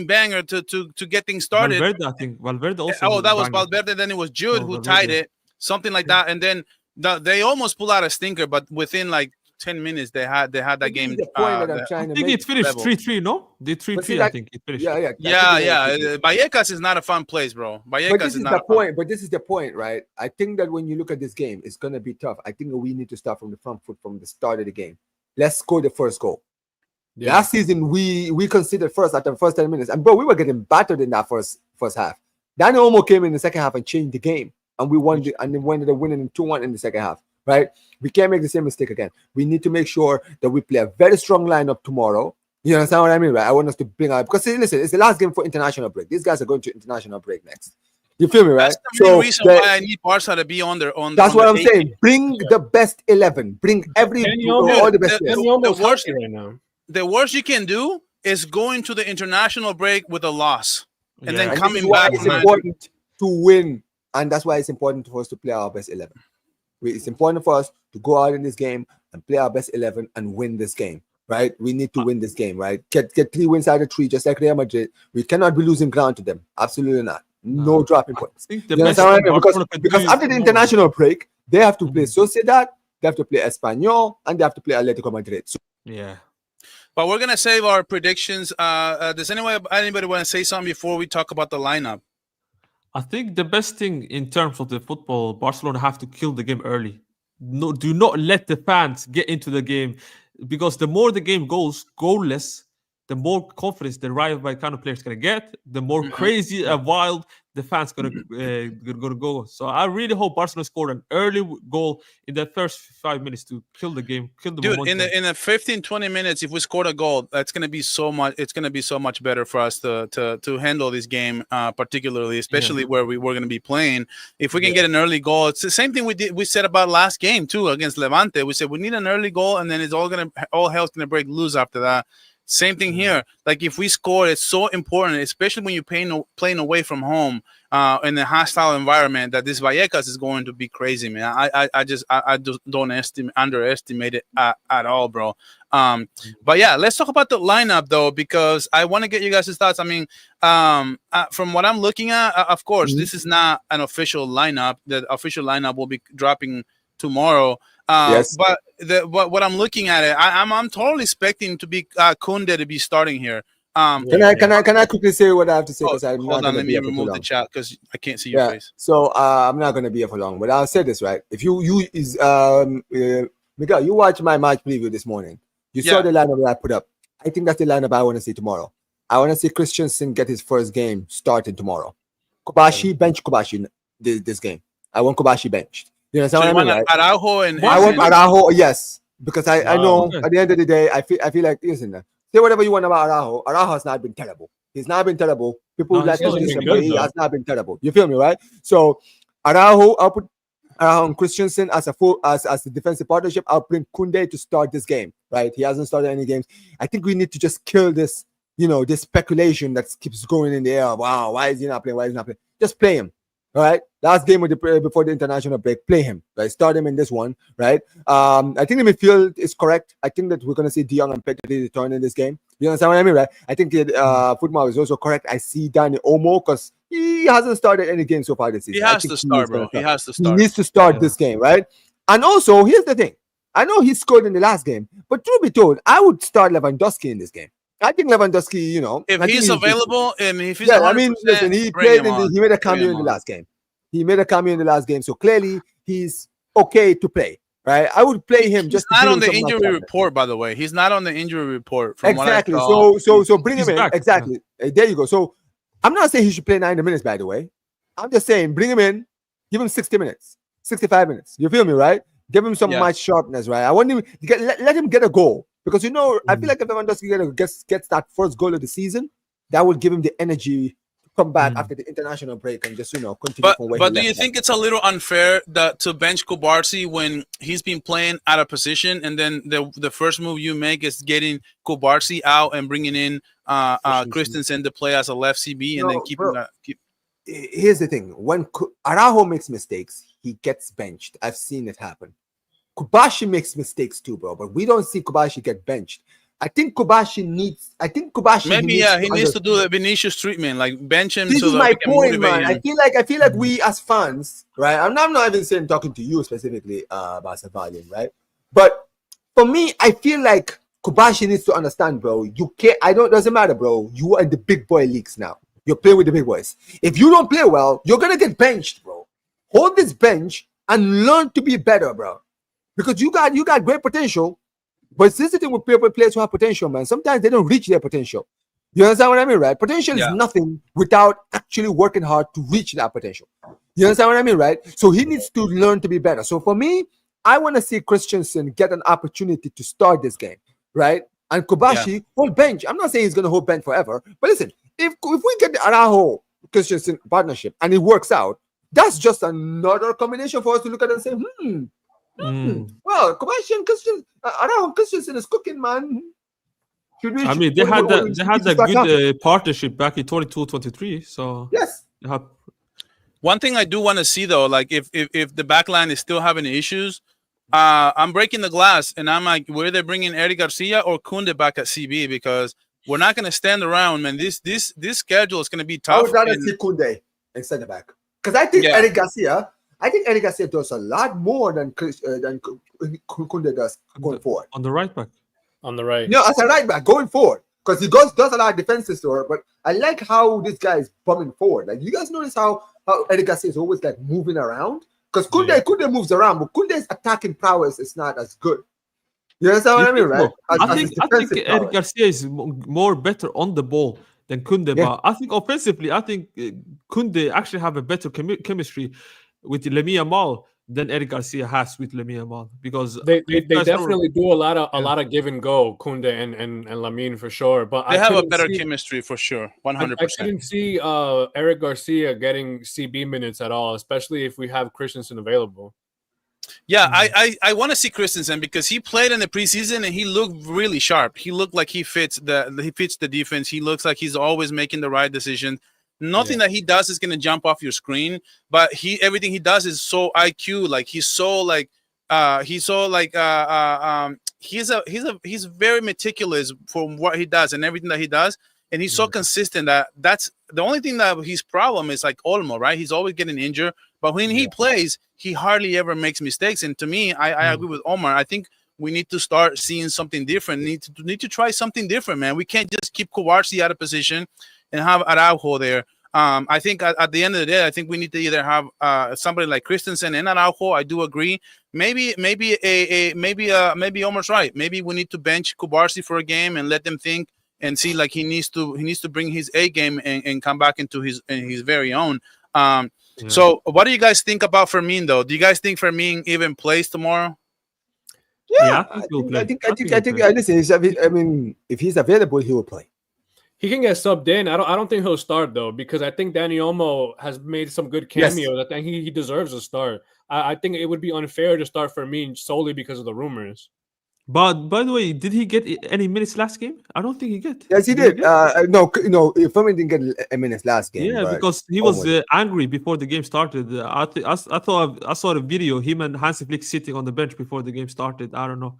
banger to get things started. Valverde, I think Valverde also. Oh, that was banged it. Valverde. Then it was Jude No, who Valverde. tied it, something like that. And then they almost pulled out a stinker, but within like 10 minutes they had that This game. is the point that I'm I trying to think make. it finished level. 3-3. No, the But see 3-3. I that- think it finished. Yeah, yeah. Yeah. Vallecas is not a fun place, bro. But Vallecas this is not the a fun. point. But this is the point, right? I think that when you look at this game, it's gonna be tough. I think we need to start from the front foot from the start of the game. Let's score the first goal. Yeah. Last season, we considered first after the first 10 minutes, and bro, we were getting battered in that first half. Danny Olmo came in the second half and changed the game, and we won and then ended up winning 2-1 in the second half. Right? We can't make the same mistake again. We need to make sure that we play a very strong lineup tomorrow. You understand what I mean, right? I want us to bring out because listen, it's the last game for international break. These guys are going to international break next. You feel me, right? That's the main reason why I need Barca to be on their own. That's what I'm saying. Bring the best 11. Bring all the best. Danny Olmo's healthy right now. The worst you can do is going to the international break with a loss and then And coming this is why back. it's important to win, and that's why it's important for us to play our best 11. It's important for us to go out in this game and play our best 11 and win this game, right? We need to win this game, right? Get 3 wins out of 3, just like Real Madrid. We cannot be losing ground to them. Absolutely not. No dropping points. I think the You best understand thing what I mean? Barcelona could Because do after the tomorrow- international break, they have to play Sociedad, they have to play Espanyol, and they have to play Atletico Madrid. So Yeah. But we're gonna save our predictions. Does anybody want to say something before we talk about the lineup? I think the best thing in terms of the football, Barcelona have to kill the game early. No, do not let the fans get into the game, because the more the game goes goalless, the more confidence the Rayo Vallecano players gonna get, the more crazy and wild the fans gonna go. So I really hope Barcelona scored an early goal in the first 5 minutes to kill the game, kill the Dude, momentum. in the 15-20 minutes, if we scored a goal, that's gonna be so much. It's gonna be so much better for us to handle this game, particularly, especially where we're gonna be playing. If we can get an early goal, it's the same thing we said about last game too against Levante. We said we need an early goal, and then it's all hell's gonna break loose after that. Same thing here. Like if we score, it's so important, especially when you're playing away from home in a hostile environment. That this Vallecas is going to be crazy, man. I just don't underestimate it at all, bro. But yeah, let's talk about the lineup though, because I want to get you guys' thoughts. I mean, from what I'm looking at, of course, this is not an official lineup. The official lineup will be dropping tomorrow. Yes. But what I'm looking at it, I'm totally expecting to be Kunde to be starting here. Can I quickly say what I have to say? Because I'm hold not on, going to let be me here for too remove the long. chat because I can't see your face. So I'm not going to be here for long, but I'll say this, right? If you Miguel, you watched my match preview this morning. You saw the lineup that I put up. I think that's the lineup I want to see tomorrow. I want to see Christensen get his first game started tomorrow. Bench Kobashi this game. I want Kobashi benched. You understand So you what I mean? want Right? Araujo and I want Araujo, yes, because I know okay. at the end of the day, I feel like, listen, say whatever you want about Araujo. Araujo has not been terrible. He's not been terrible. People No, like he's to not listen, been but good, he though. has not been terrible. You feel me, right? So Araujo, I'll put Araujo and Christensen as the defensive partnership. I'll bring Kunde to start this game, right? He hasn't started any games. I think we need to just kill this, this speculation that keeps going in the air. Wow, why is he not playing? Why is he not playing? Just play him. All right, last game before the international break, play him. Right, start him in this one. Right. I think the midfield is correct. I think that we're gonna see De Jong and Pedri return in this game. You understand what I mean, right? I think football is also correct. I see Danny Olmo because he hasn't started any game so far this season. he has to start, bro. He has to He start. needs to start this game, right? And also, here's the thing. I know he scored in the last game, but truth be told, I would start Lewandowski in this game. I think Lewandowski, If I think he's available and if he's yeah, I mean, listen, he bring played him on. he made a Bring cameo him in the on. last game. He made a cameo in the last game, so clearly he's okay to play, right? I would play him He's just to not give on him the some injury confidence. report, by the way. He's not on the injury report. From Exactly. What I saw. So bring him He's in. back. Exactly. There you go. So I'm not saying he should play 90 minutes, by the way. I'm just saying bring him in, give him 60 minutes, 65 minutes. You feel me, right? Give him some match sharpness, right? I want him to let him get a goal because I feel like if Lewandowski gets that first goal of the season, that will give him the energy to come back after the international break and just continue from where But he do you left think it's a little unfair to bench Kubarsi when he's been playing out of position, and then the first move you make is getting Kubarsi out and bringing in Christensen to play as a left CB and then keeping that? Here's the thing: when Araujo makes mistakes, he gets benched. I've seen it happen. Kubashi makes mistakes too, bro, but we don't see Kubashi get benched. I think Kobashi needs. I think Kobashi. Maybe needs he needs to do the Vinicius treatment, like bench him This so is that my we can point, motivate man. him. I feel like we as fans, right? I'm not even saying talking to you specifically, Barca Valiant, right? But for me, I feel like Kobashi needs to understand, bro. You can't. I don't. Doesn't matter, bro. You are in the big boy leagues now. You're playing with the big boys. If you don't play well, you're gonna get benched, bro. Hold this bench and learn to be better, bro. Because you got great potential, but this is the thing with players who have potential, man. Sometimes they don't reach their potential. You understand what I mean, right? Potential is Yeah. nothing without actually working hard to reach that potential. You understand what I mean, right? So he needs to learn to be better. So for me, I want to see Christensen get an opportunity to start this game, right? And Kobashi hold bench. I'm not saying he's going to hold bench forever, but listen, if we get the Araujo Christensen partnership and it works out, that's just another combination for us to look at and say, well, Kobashi and Araujo Christensen is cooking, man. I mean, they had a good partnership back in 22-23. So yes. One thing I do want to see though, like if the back line is still having issues, I'm breaking the glass and I'm like, were they bringing Eric Garcia or Kunde back at CB? Because we're not going to stand around, man. This schedule is going to be tough. I would rather see Kunde and center back because I think Eric Garcia does a lot more than Kunde does going forward. On the right back. On the right. No, as a right back going forward. Because he does a lot of defenses to her, but I like how this guy is bumming forward. Like, you guys notice how Eric Garcia is always like moving around? Because Kunde moves around, but Kunde's attacking prowess is not as good. You understand what I mean, right? I think Eric Garcia is more better on the ball than Kunde, but I think offensively, I think Kunde actually have a better chemistry with Lamine Yamal than Eric Garcia has with Lamine Yamal, because they definitely do a lot of give and go, Kunde and Lamine for sure. But they have a better chemistry for sure, 100%. I couldn't see Eric Garcia getting CB minutes at all, especially if we have Christensen available. Yeah, I want to see Christensen because he played in the preseason and he looked really sharp. He looked like he fits the defense. He looks like he's always making the right decision. Nothing that he does is going to jump off your screen, but everything he does is so IQ. Like he's very meticulous for what he does and everything that he does, and he's so consistent that's the only thing that his problem is, like Olmo, right? He's always getting injured, but when he plays, he hardly ever makes mistakes. And to me, I agree with Omar. I think we need to start seeing something different. Need to try something different, man. We can't just keep Kowalski out of position and have Araujo there. I think at the end of the day, I think we need to either have somebody like Christensen and Araujo. I do agree. Maybe Omar's right. Maybe we need to bench Kubarsi for a game and let them think and see, like, he needs to bring his A game and come back into his very own. So what do you guys think about Fermin though? Do you guys think Fermin even plays tomorrow? Yeah, I think listen, I mean, if he's available, he will play. He can get subbed in. I don't think he'll start though, because I think Dani Olmo has made some good cameos. Yes. I think he deserves a start. I think it would be unfair to start Fermin solely because of the rumors. But by the way, did he get any minutes last game? I don't think he did. Yes, he did. No, Fermin didn't get a minutes last game. Yeah, because he was angry before the game started. I thought I saw the video, him and Hansi Flick sitting on the bench before the game started. I don't know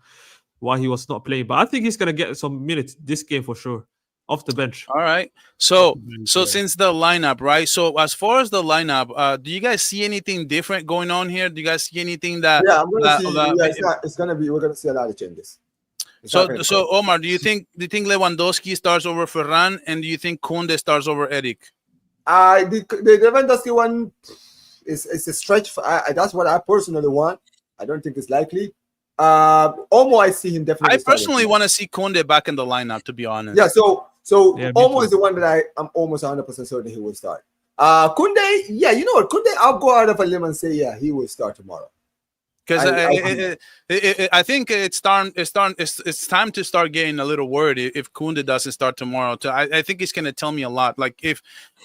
why he was not playing, but I think he's gonna get some minutes this game for sure. Off the bench. All right. So since the lineup, right? So as far as the lineup, do you guys see anything different going on here? Do you guys see anything that? Yeah, I'm gonna see. We're gonna see a lot of changes. So Omar, do you think Lewandowski starts over Ferran, and do you think Kunde starts over Eric? The Lewandowski one is a stretch. That's what I personally want. I don't think it's likely. Olmo, I see him definitely. I personally want to see Kunde back in the lineup, to be honest. Yeah, so Olmo is the one that I'm almost 100% certain he will start. Kunde, yeah, you know what? Kunde, I'll go out of a limb and say, yeah, he will start tomorrow. Because I think it's time to start getting a little worried if Kunde doesn't start tomorrow. I think it's going to tell me a lot. Like,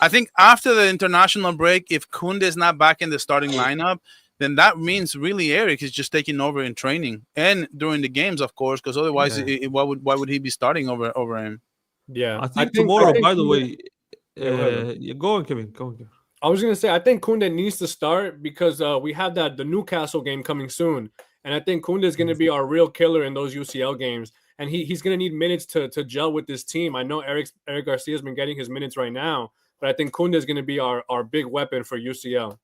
I think after the international break, if Kunde is not back in the starting lineup, then that means really Eric is just taking over in training and during the games, of course, because otherwise, why would he be starting over him? Yeah, I think tomorrow. By the way, go on, Kevin. Go on. I was gonna say I think Kunde needs to start because we have the Newcastle game coming soon, and I think Kunde is gonna be our real killer in those UCL games. and he's going to need minutes to gel with this team. I know Eric Garcia has been getting his minutes right now, but I think Kunde is going to be our big weapon for UCL.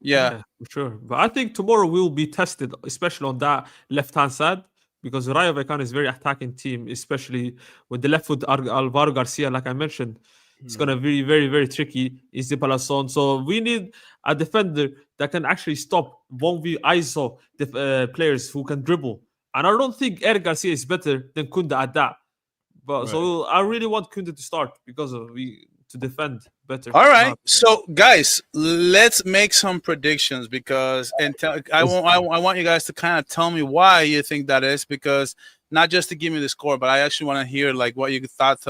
Yeah. for sure. But I think tomorrow we'll be tested, especially on that left-hand side, because Rayo Vallecano is a very attacking team, especially with the left foot Alvaro Garcia, like I mentioned. It's gonna be very, very tricky. Is the Palazon. So we need a defender that can actually stop 1v ISO players who can dribble. And I don't think Eric Garcia is better than Kunde at that. But Right. so I really want Kunde to start because of to defend better. All right, so guys, let's make some predictions because I want you guys to kind of tell me why you think that is, because not just to give me the score, but I actually want to hear like what your thoughts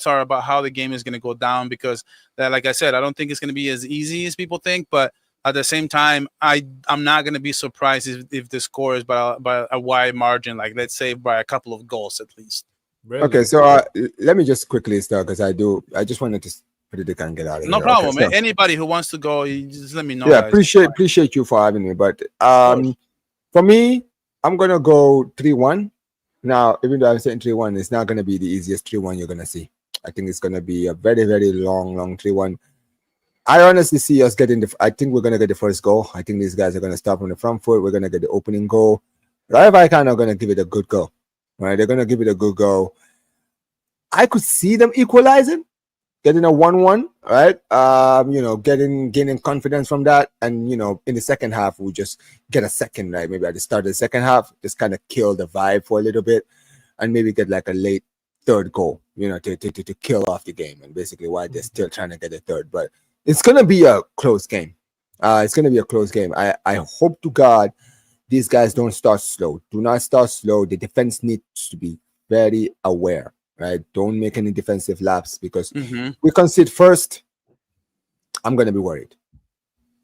are about how the game is going to go down, because like I said, I don't think it's going to be as easy as people think, but at the same time, I'm not going to be surprised if the score is by a wide margin, like let's say by a couple of goals at least. Really? Okay, so let me just quickly start because I just wanted to predict and get out of here. No problem, Okay, man. so, Anybody who wants to go, you just let me know. yeah, guys. appreciate you for having me. But for me, I'm gonna go 3-1. Now, even though I'm saying 3-1, it's not gonna be the easiest 3-1 you're gonna see. I think it's gonna be a very, very long 3-1. I honestly see us getting I think we're gonna get the first goal. I think these guys are gonna start from the front foot. We're gonna get the opening goal. Rayo Vallecano are gonna give it a good go. Right? They're gonna give it a good go. I could see them equalizing, getting a 1-1, right? Gaining confidence from that. And in the second half, we'll just get a second, right? Maybe at the start of the second half, just kind of kill the vibe for a little bit and maybe get like a late third goal, to kill off the game. And basically why they're still trying to get a third. But it's gonna be a close game. It's gonna be a close game. I hope to God these guys don't start slow. Do not start slow. The defense needs to be very aware, right? Don't make any defensive lapse because we concede first. I'm gonna be worried.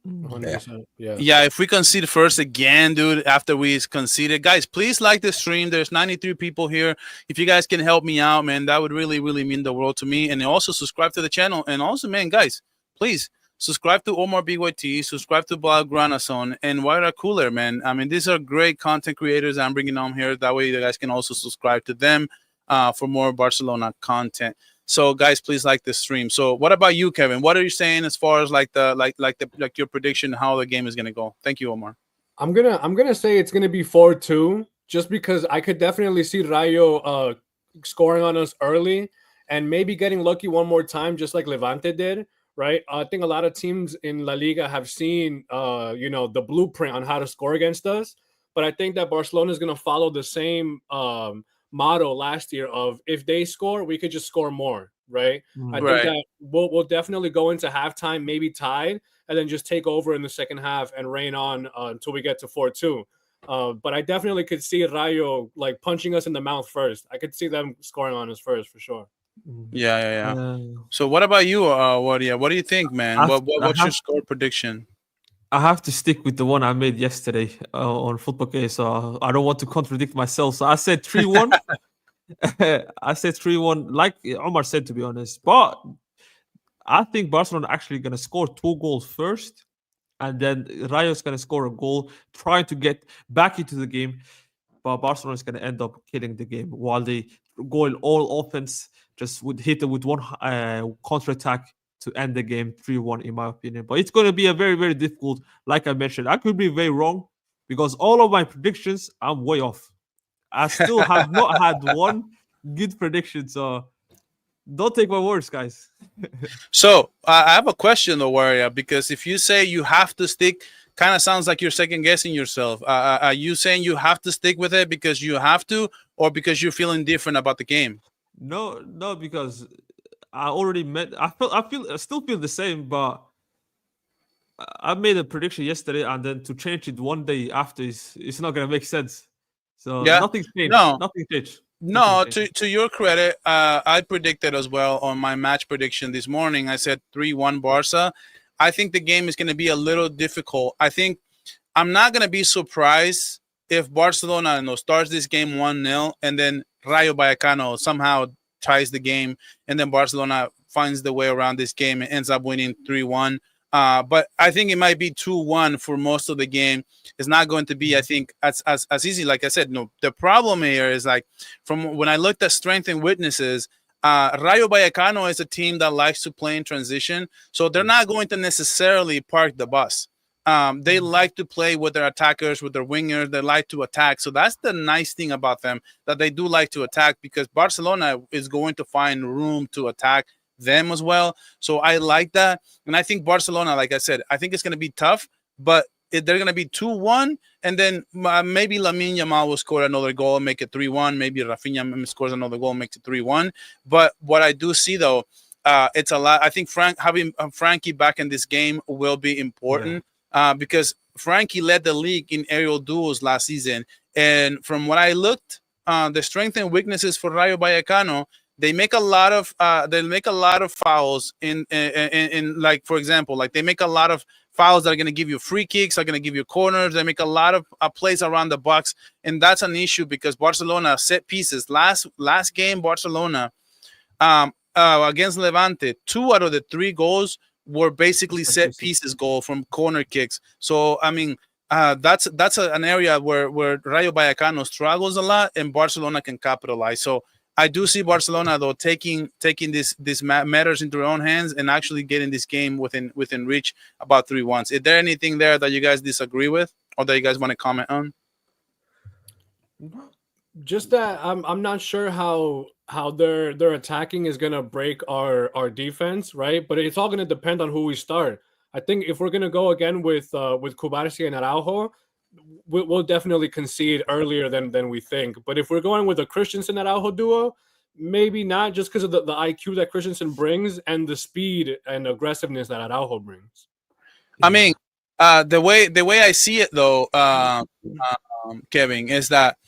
100%. Yeah. Yeah, if we concede first again, dude, after we conceded, guys, please like the stream. There's 93 people here. If you guys can help me out, man, that would really, really mean the world to me. And also subscribe to the channel. And also, man, guys, please subscribe to Omar BYT, subscribe to Blaugrana Zone, and Waira Cooler, man. I mean, these are great content creators I'm bringing on here. That way you guys can also subscribe to them for more Barcelona content. So, guys, please like this stream. So, what about you, Kevin? What are you saying as far as like your prediction how the game is gonna go? Thank you, Omar. I'm gonna say it's gonna be 4-2, just because I could definitely see Rayo scoring on us early and maybe getting lucky one more time, just like Levante did. Right? I think a lot of teams in La Liga have seen, the blueprint on how to score against us. But I think that Barcelona is going to follow the same motto last year of if they score, we could just score more. Right? I think that we'll definitely go into halftime, maybe tied, and then just take over in the second half and rain on until we get to 4-2. But I definitely could see Rayo like punching us in the mouth first. I could see them scoring on us first for sure. Yeah. So what about you, Wadia? What do you think, man? What's your score prediction? I have to stick with the one I made yesterday on Football Case. So I don't want to contradict myself. So I said 3-1. I said 3-1, like Omar said, to be honest. But I think Barcelona actually going to score 2 goals first. And then Rayo's going to score a goal, trying to get back into the game. But Barcelona is going to end up killing the game while they go in all offense, just would hit it with one counter-attack to end the game 3-1, in my opinion. But it's going to be a very, very difficult, like I mentioned. I could be very wrong because all of my predictions, I'm way off. I still have not had one good prediction. So don't take my words, guys. So I have a question, though, Warrior, because if you say you have to stick, kind of sounds like you're second-guessing yourself. Are you saying you have to stick with it because you have to, or because you're feeling different about the game? No, because I already met. I still feel the same, but I made a prediction yesterday, and then to change it one day after it's not gonna make sense. So nothing's changed. Nothing changed. No, to your credit, I predicted as well on my match prediction this morning. I said 3-1 Barca. I think the game is going to be a little difficult. I think I'm not going to be surprised if Barcelona starts this game 1-0 and then Rayo Vallecano somehow ties the game and then Barcelona finds the way around this game and ends up winning 3-1. But I think it might be 2-1 for most of the game. It's not going to be, I think, as easy. Like I said, no. The problem here is like from when I looked at strength and weaknesses. Rayo Vallecano is a team that likes to play in transition, so they're not going to necessarily park the bus. They like to play with their attackers, with their wingers. They like to attack. So that's the nice thing about them, that they do like to attack, because Barcelona is going to find room to attack them as well. So I like that. And I think Barcelona, like I said, I think it's going to be tough, but they're going to be 2-1. And then maybe Lamine Yamal will score another goal and make it 3-1. Maybe Rafinha scores another goal and makes it 3-1. But what I do see, though, it's a lot. I think having Frankie back in this game will be important. Because Frankie led the league in aerial duels last season. And from what I looked, the strengths and weaknesses for Rayo Vallecano, they make a lot of fouls in like, for example, like they make a lot of fouls that are going to give you free kicks, are going to give you corners. They make a lot of plays around the box, and that's an issue because Barcelona set pieces. Last game, Barcelona against Levante, 2 out of the 3 goals were basically set pieces goal from corner kicks. So I mean, that's an area where Rayo Vallecano struggles a lot, and Barcelona can capitalize. So I do see Barcelona though taking this matters into their own hands and actually getting this game within reach about 3-1. Is there anything there that you guys disagree with or that you guys want to comment on? Just that I'm not sure how their attacking is gonna break our defense, right? But it's all gonna depend on who we start. I think if we're gonna go again with Cubarsí and Araujo, we'll definitely concede earlier than we think. But if we're going with a Christensen Araujo duo, maybe not, just because of the IQ that Christensen brings and the speed and aggressiveness that Araujo brings. I mean, the way I see it though, Kevin, is that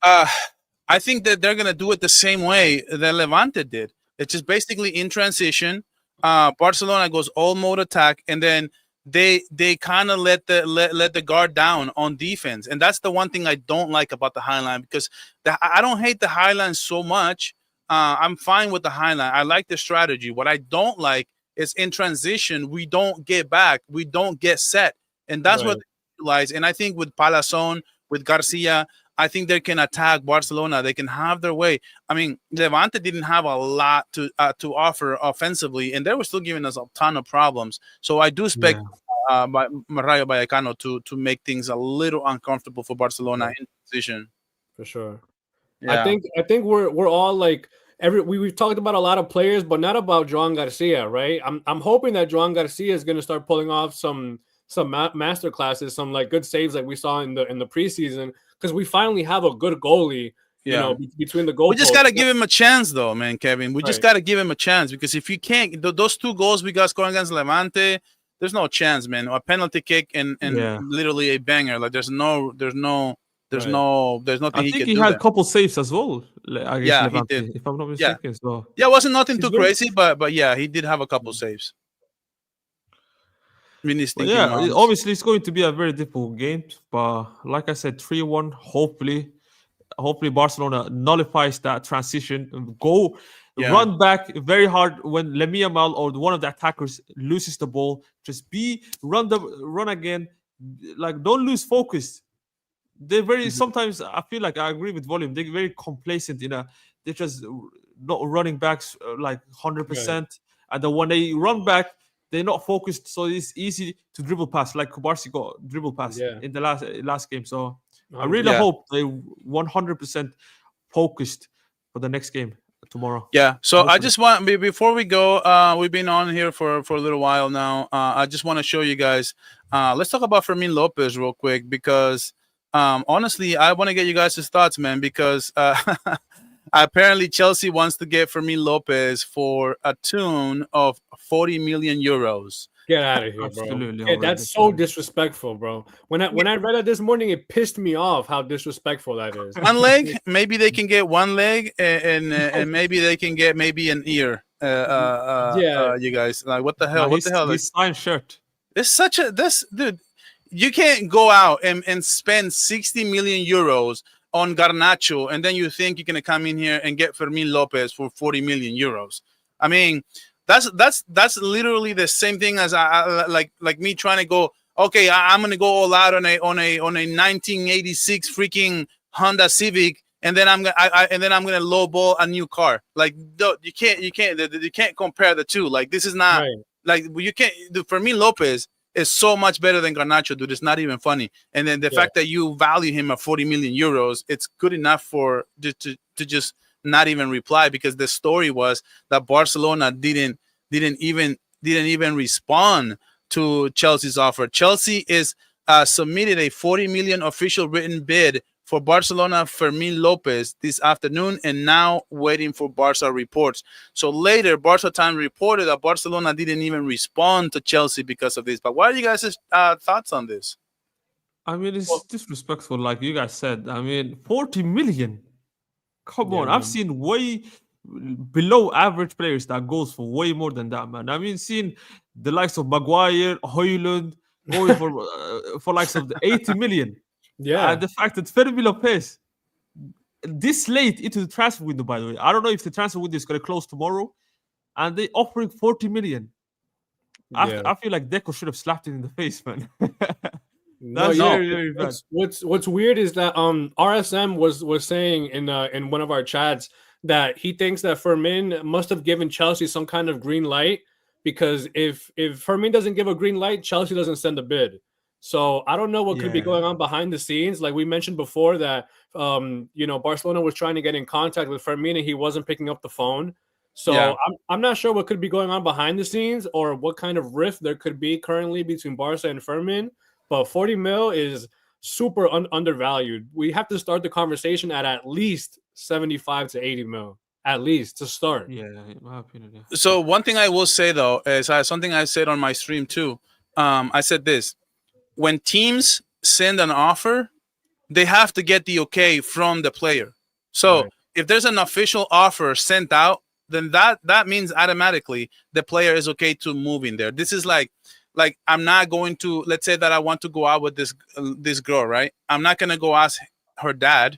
I think that they're gonna do it the same way that Levante did. It's just basically in transition. Barcelona goes all mode attack, and then they kind of let the guard down on defense, and that's the one thing I don't like about the Highline, because I don't hate the Highline so much. I'm fine with the Highline. I like the strategy. What I don't like is in transition we don't get back, we don't get set, and that's where they utilize. And I think with Palazón, with Garcia, I think they can attack Barcelona. They can have their way. I mean, Levante didn't have a lot to offer offensively, and they were still giving us a ton of problems. So I do expect Rayo Vallecano to make things a little uncomfortable for Barcelona in position. For sure. Yeah. I think we're all like we've talked about a lot of players, but not about Joan Garcia, right? I'm hoping that Joan Garcia is going to start pulling off some master classes, some like good saves like we saw in the preseason, because we finally have a good goalie. You know, between the goals. We just got to give him a chance, though, man, Kevin. We just got to give him a chance, because if you can't, those 2 goals we got scoring against Levante, there's no chance, man. A penalty kick and literally a banger. Like there's nothing I he think can he do. had a couple saves as well against Levante, he did. if I'm not mistaken. So it wasn't nothing too crazy, but yeah, he did have a couple saves. Obviously it's going to be a very difficult game, but like I said, 3-1. Hopefully Barcelona nullifies that transition and run back very hard when Lamine Yamal or one of the attackers loses the ball. Just run again. Like, don't lose focus. They're very sometimes I feel like I agree with Volume. They're very complacent they're just not running backs like 100%. And then when they run back, they're not focused, so it's easy to dribble past, like Cubarsí got dribble past in the last game. So I really hope they 100% focused for the next game tomorrow. Yeah. So hopefully. I just want, before we go, we've been on here for a little while now. I just want to show you guys. Let's talk about Fermin Lopez real quick, because honestly, I want to get you guys' thoughts, man, because apparently Chelsea wants to get Fermin Lopez for a tune of 40 million euros. Get out of here, bro. That's so disrespectful, bro. When I read it this morning, it pissed me off how disrespectful that is. One leg, maybe they can get one leg, and maybe they can get maybe an ear. You guys, like, what the hell? What the hell? His signed shirt. It's dude. You can't go out and spend 60 million euros on Garnacho, and then you think you're gonna come in here and get Fermin Lopez for 40 million euros. I mean, That's literally the same thing as like me trying to go. Okay, I'm gonna go all out on a 1986 freaking Honda Civic, and then I'm gonna lowball a new car. Like, you can't compare the two. Like, this is not Right. like you can't. Fermin Lopez is so much better than Garnacho, dude. It's not even funny. And then the Yeah. fact that you value him at 40 million euros, it's good enough for to just not even reply, because the story was that Barcelona didn't even respond to Chelsea's offer. Chelsea is submitted a 40 million official written bid for Barcelona Fermin Lopez this afternoon, and now waiting for Barca reports. So later, Barca Time reported that Barcelona didn't even respond to Chelsea because of this. But what are you guys' thoughts on this? I mean, it's Well, disrespectful, like you guys said. I mean, 40 million. Come yeah, on, I've man. seen way below average players that goes for way more than that, man. I mean, seeing the likes of Maguire, Hoyland going for likes of the 80 million. And Yeah. the fact that Fermi Lopez this late into the transfer window, by the way, I don't know if the transfer window is going to close tomorrow, and they offering 40 million. Yeah. I feel like Deco should have slapped it in the face, man. No, That's yeah. very, very bad. What's weird is that RSM was saying in one of our chats that he thinks that Fermin must have given Chelsea some kind of green light, because if Fermin doesn't give a green light, Chelsea doesn't send a bid. So I don't know what could be Yeah. going on behind the scenes. Like we mentioned before that Barcelona was trying to get in contact with Fermin and he wasn't picking up the phone. So Yeah. I'm not sure what could be going on behind the scenes or what kind of rift there could be currently between Barca and Fermin. But 40 mil is super undervalued. We have to start the conversation at least 75 to 80 mil, at least to start. Yeah, in my opinion, yeah. So one thing I will say though is something I said on my stream too. I said this: when teams send an offer, they have to get the okay from the player. So Right. if there's an official offer sent out, then that means automatically the player is okay to move in there. This is like I'm not going to, let's say that I want to go out with this girl, right? I'm not gonna go ask her dad.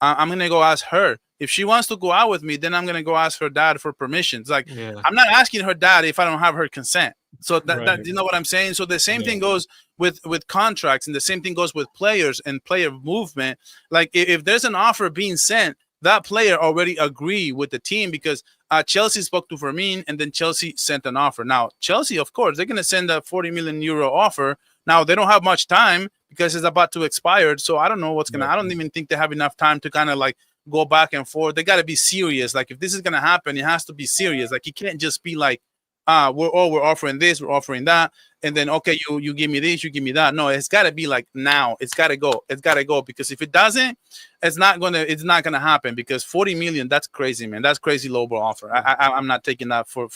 I'm gonna go ask her. If she wants to go out with me, then I'm gonna go ask her dad for permission. It's like, Yeah. I'm not asking her dad if I don't have her consent. So that Right. you know what I'm saying? So the same Yeah. thing goes with contracts, and the same thing goes with players and player movement. Like if there's an offer being sent, that player already agree with the team, because Chelsea spoke to Fermin, and then Chelsea sent an offer. Now Chelsea, of course, they're gonna send a 40 million euro offer. Now they don't have much time because it's about to expire. So I don't know what's gonna. Right. I don't even think they have enough time to kind of like go back and forth. They got to be serious. Like if this is gonna happen, it has to be serious. Like it can't just be like, we're offering this, we're offering that, and then okay, you give me this, you give me that. No, it's got to be like now. It's got to go, because if it doesn't, it's not gonna happen, because 40 million, that's crazy, man. That's crazy lowball offer. I'm not taking that for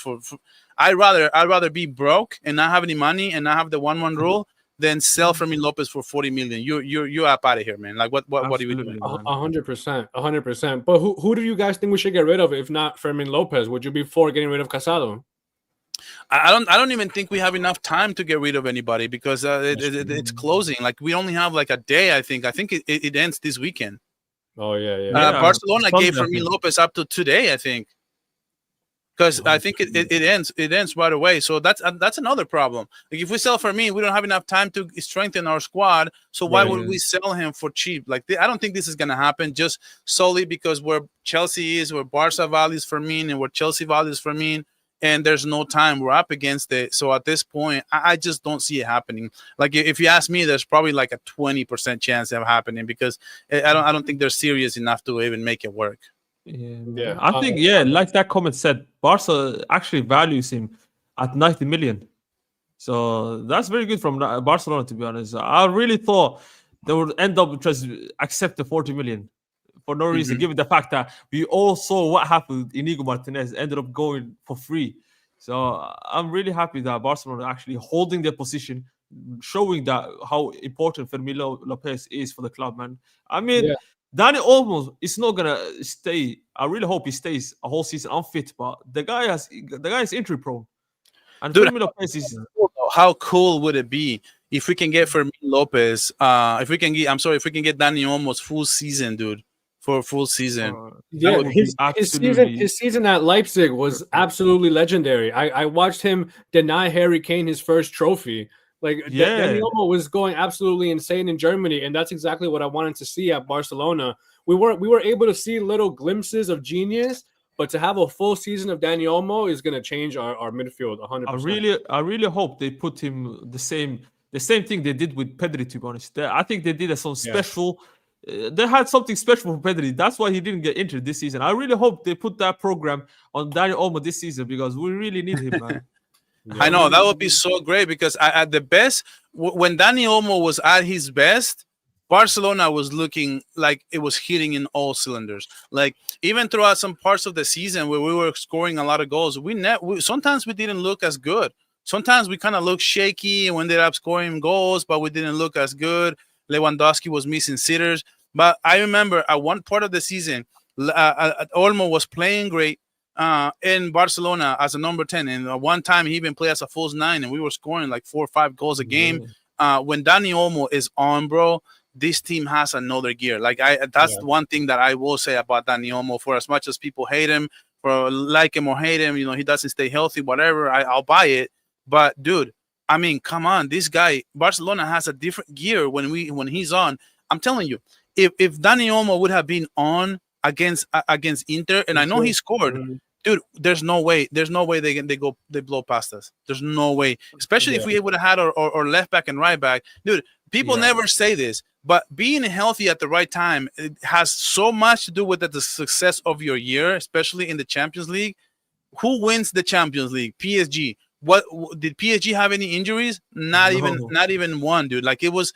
I'd rather be broke and not have any money and not have the 1-1 rule than sell Fermin Lopez for 40 million. You're up out of here, man. Like what are you doing? Absolutely, man. 100%. 100%. But who do you guys think we should get rid of if not Fermin Lopez? Would you be for getting rid of Casado? I don't even think we have enough time to get rid of anybody, because it's closing. Like we only have like a day. I think it ends this weekend. Oh yeah, yeah. Yeah. Barcelona Sunday, gave I Fermin think. Lopez up to today, I think, because I think it ends right away. So that's another problem. Like if we sell Fermin, we don't have enough time to strengthen our squad. So why Right. would we sell him for cheap? Like I don't think this is gonna happen, just solely because where Chelsea is, where Barca values Fermin, and where Chelsea values Fermin, and there's no time. We're up against it. So at this point, I just don't see it happening. Like if you ask me, there's probably like a 20% chance of happening, because I don't think they're serious enough to even make it work. Yeah, Yeah. I think like that comment said, Barca actually values him at 90 million. So that's very good from Barcelona, to be honest. I really thought they would end up just accept the 40 million for no reason, given the fact that we all saw what happened with Inigo Martinez ended up going for free. So I'm really happy that Barcelona are actually holding their position, showing that how important Fermin Lopez is for the club, man. I mean, Yeah. Danny Olmo is not gonna stay. I really hope he stays a whole season unfit, but the guy is injury prone. And Dude, Fermin Lopez is how cool would it be if we can get Fermin Lopez? If we can get Danny Olmo's full season, dude. for a full season. Yeah, would be absolutely- his season at Leipzig was absolutely legendary. I watched him deny Harry Kane his first trophy. Like Yeah. Dani Olmo was going absolutely insane in Germany, and that's exactly what I wanted to see at Barcelona. We were able to see little glimpses of genius, but to have a full season of Dani Olmo is going to change our midfield 100%. I really hope they put him the same thing they did with Pedri. To be honest, I think they did some special. They had something special for Pedri. That's why he didn't get injured this season. I really hope they put that program on Dani Olmo this season because we really need him, man. I know that would be so great because at the best, when Dani Olmo was at his best, Barcelona was looking like it was hitting in all cylinders. Like even throughout some parts of the season where we were scoring a lot of goals, sometimes we didn't look as good. Sometimes we kind of looked shaky and we ended up scoring goals, but we didn't look as good. Lewandowski was missing sitters. But I remember at one part of the season, Olmo was playing great in Barcelona as a number 10. And one time he even played as a false 9, and we were scoring like 4 or 5 goals a game. When Dani Olmo is on, bro, this team has another gear. Like that's one thing that I will say about Dani Olmo. For as much as people hate him, for like him or hate him, he doesn't stay healthy, whatever, I'll buy it. But dude, I mean, come on, this guy, Barcelona has a different gear when he's on. I'm telling you, if Dani Olmo would have been on against Inter, and I know he scored, dude, there's no way they blow past us. There's no way, especially if we would have had our left back and right back, dude. People never say this, but being healthy at the right time, it has so much to do with the success of your year, especially in the Champions League. Who wins the Champions League? PSG. What did PSG have any injuries? Not even one, dude. Like it was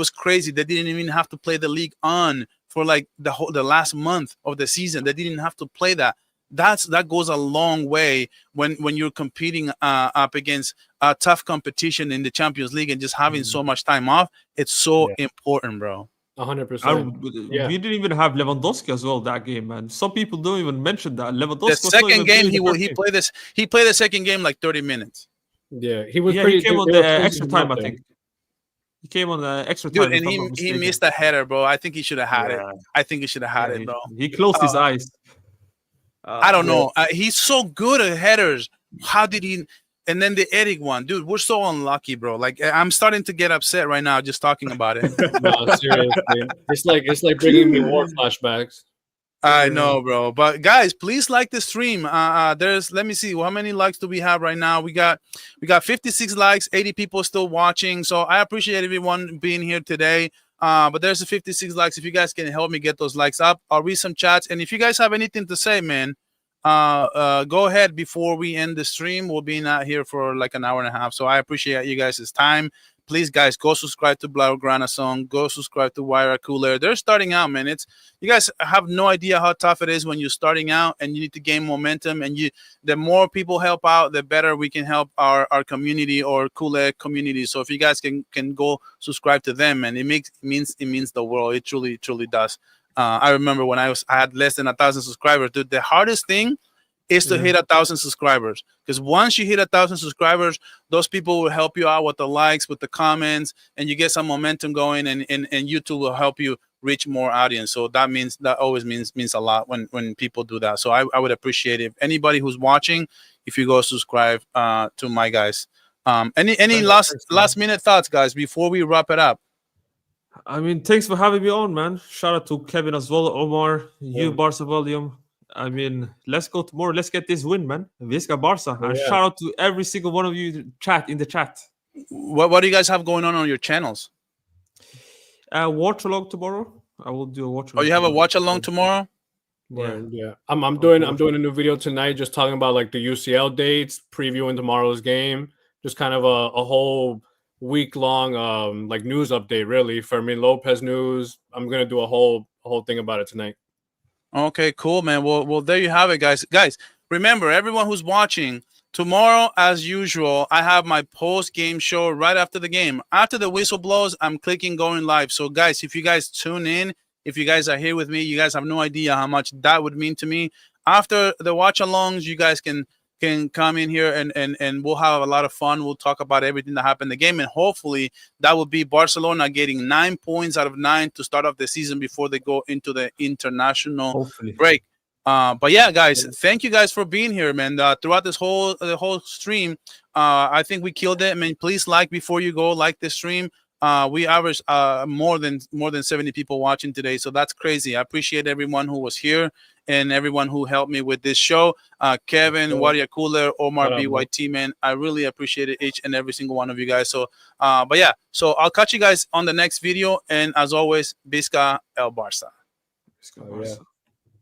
crazy. They didn't even have to play the league on for like the last month of the season. They didn't have to play that. That goes a long way when you're competing up against tough competition in the Champions League and just having so much time off. It's so important, bro. 100%. We didn't even have Lewandowski as well that game, man. Some people don't even mention that Lewandowski. The second game he played the second game like 30 minutes. Yeah, he was. He came on the extra time, I think. He came on the extra time, dude, and he missed a header, bro. I think he should have had it. I think he should have had it, bro. He closed his eyes. I don't know. He's so good at headers. How did he? And then the Eric one, dude. We're so unlucky, bro. Like I'm starting to get upset right now just talking about it. No, seriously, it's like bringing me war flashbacks. I know, bro. But guys, please like the stream. Let me see, how many likes do we have right now? We got 56 likes, 80 people still watching. So I appreciate everyone being here today. But there's 56 likes. If you guys can help me get those likes up, I'll read some chats. And if you guys have anything to say, man, go ahead before we end the stream. We'll be out here for like an hour and a half. So I appreciate you guys' time. Please, guys, go subscribe to Blaugrana Song. Go subscribe to Wyra Cooler. They're starting out, man. You guys have no idea how tough it is when you're starting out and you need to gain momentum. And the more people help out, the better we can help our community or Cooler community. So if you guys can go subscribe to them, and it means the world. It truly, truly does. I remember when I had less than 1,000 subscribers, dude. The hardest thing is to hit 1,000 subscribers, because once you hit 1,000 subscribers, those people will help you out with the likes, with the comments, and you get some momentum going, and YouTube will help you reach more audience. So that always means a lot when people do that. So I would appreciate it. Anybody who's watching, if you go subscribe to my guys. Any last minute thoughts, guys, before we wrap it up? I mean, thanks for having me on, man. Shout out to Kevin as well, Omar, you, Barca Volume. I mean, let's go tomorrow. Let's get this win, man. Visca Barca. And shout out to every single one of you in the chat. What do you guys have going on your channels? Watch along tomorrow. I will do a watch along. Oh, you have a watch along tomorrow? Yeah. I'm doing a new video tonight, just talking about like the UCL dates, previewing tomorrow's game, just kind of a whole week-long like news update, really. Fermin Lopez news. I'm gonna do a whole thing about it tonight. Okay, cool, man. Well, there you have it, guys. Guys, remember, everyone who's watching, tomorrow, as usual, I have my post-game show right after the game. After the whistle blows, I'm clicking going live. So, guys, if you guys tune in, if you guys are here with me, you guys have no idea how much that would mean to me. After the watch-alongs, you guys can can come in here and we'll have a lot of fun. We'll talk about everything that happened in the game, and hopefully that will be Barcelona getting 9 points out of 9 to start off the season before they go into the international Hopefully. break. But yeah, guys, thank you guys for being here, man. Throughout this whole stream, I think we killed it. I mean, please like before you go, like this stream. We averaged more than 70 people watching today, so that's crazy. I appreciate everyone who was here and everyone who helped me with this show. Kevin, Waria Cooler, Omar, BYT, man, I really appreciate it, each and every single one of you guys. So, but yeah, so I'll catch you guys on the next video, and as always, Visca El Barça. Let's go, Barca.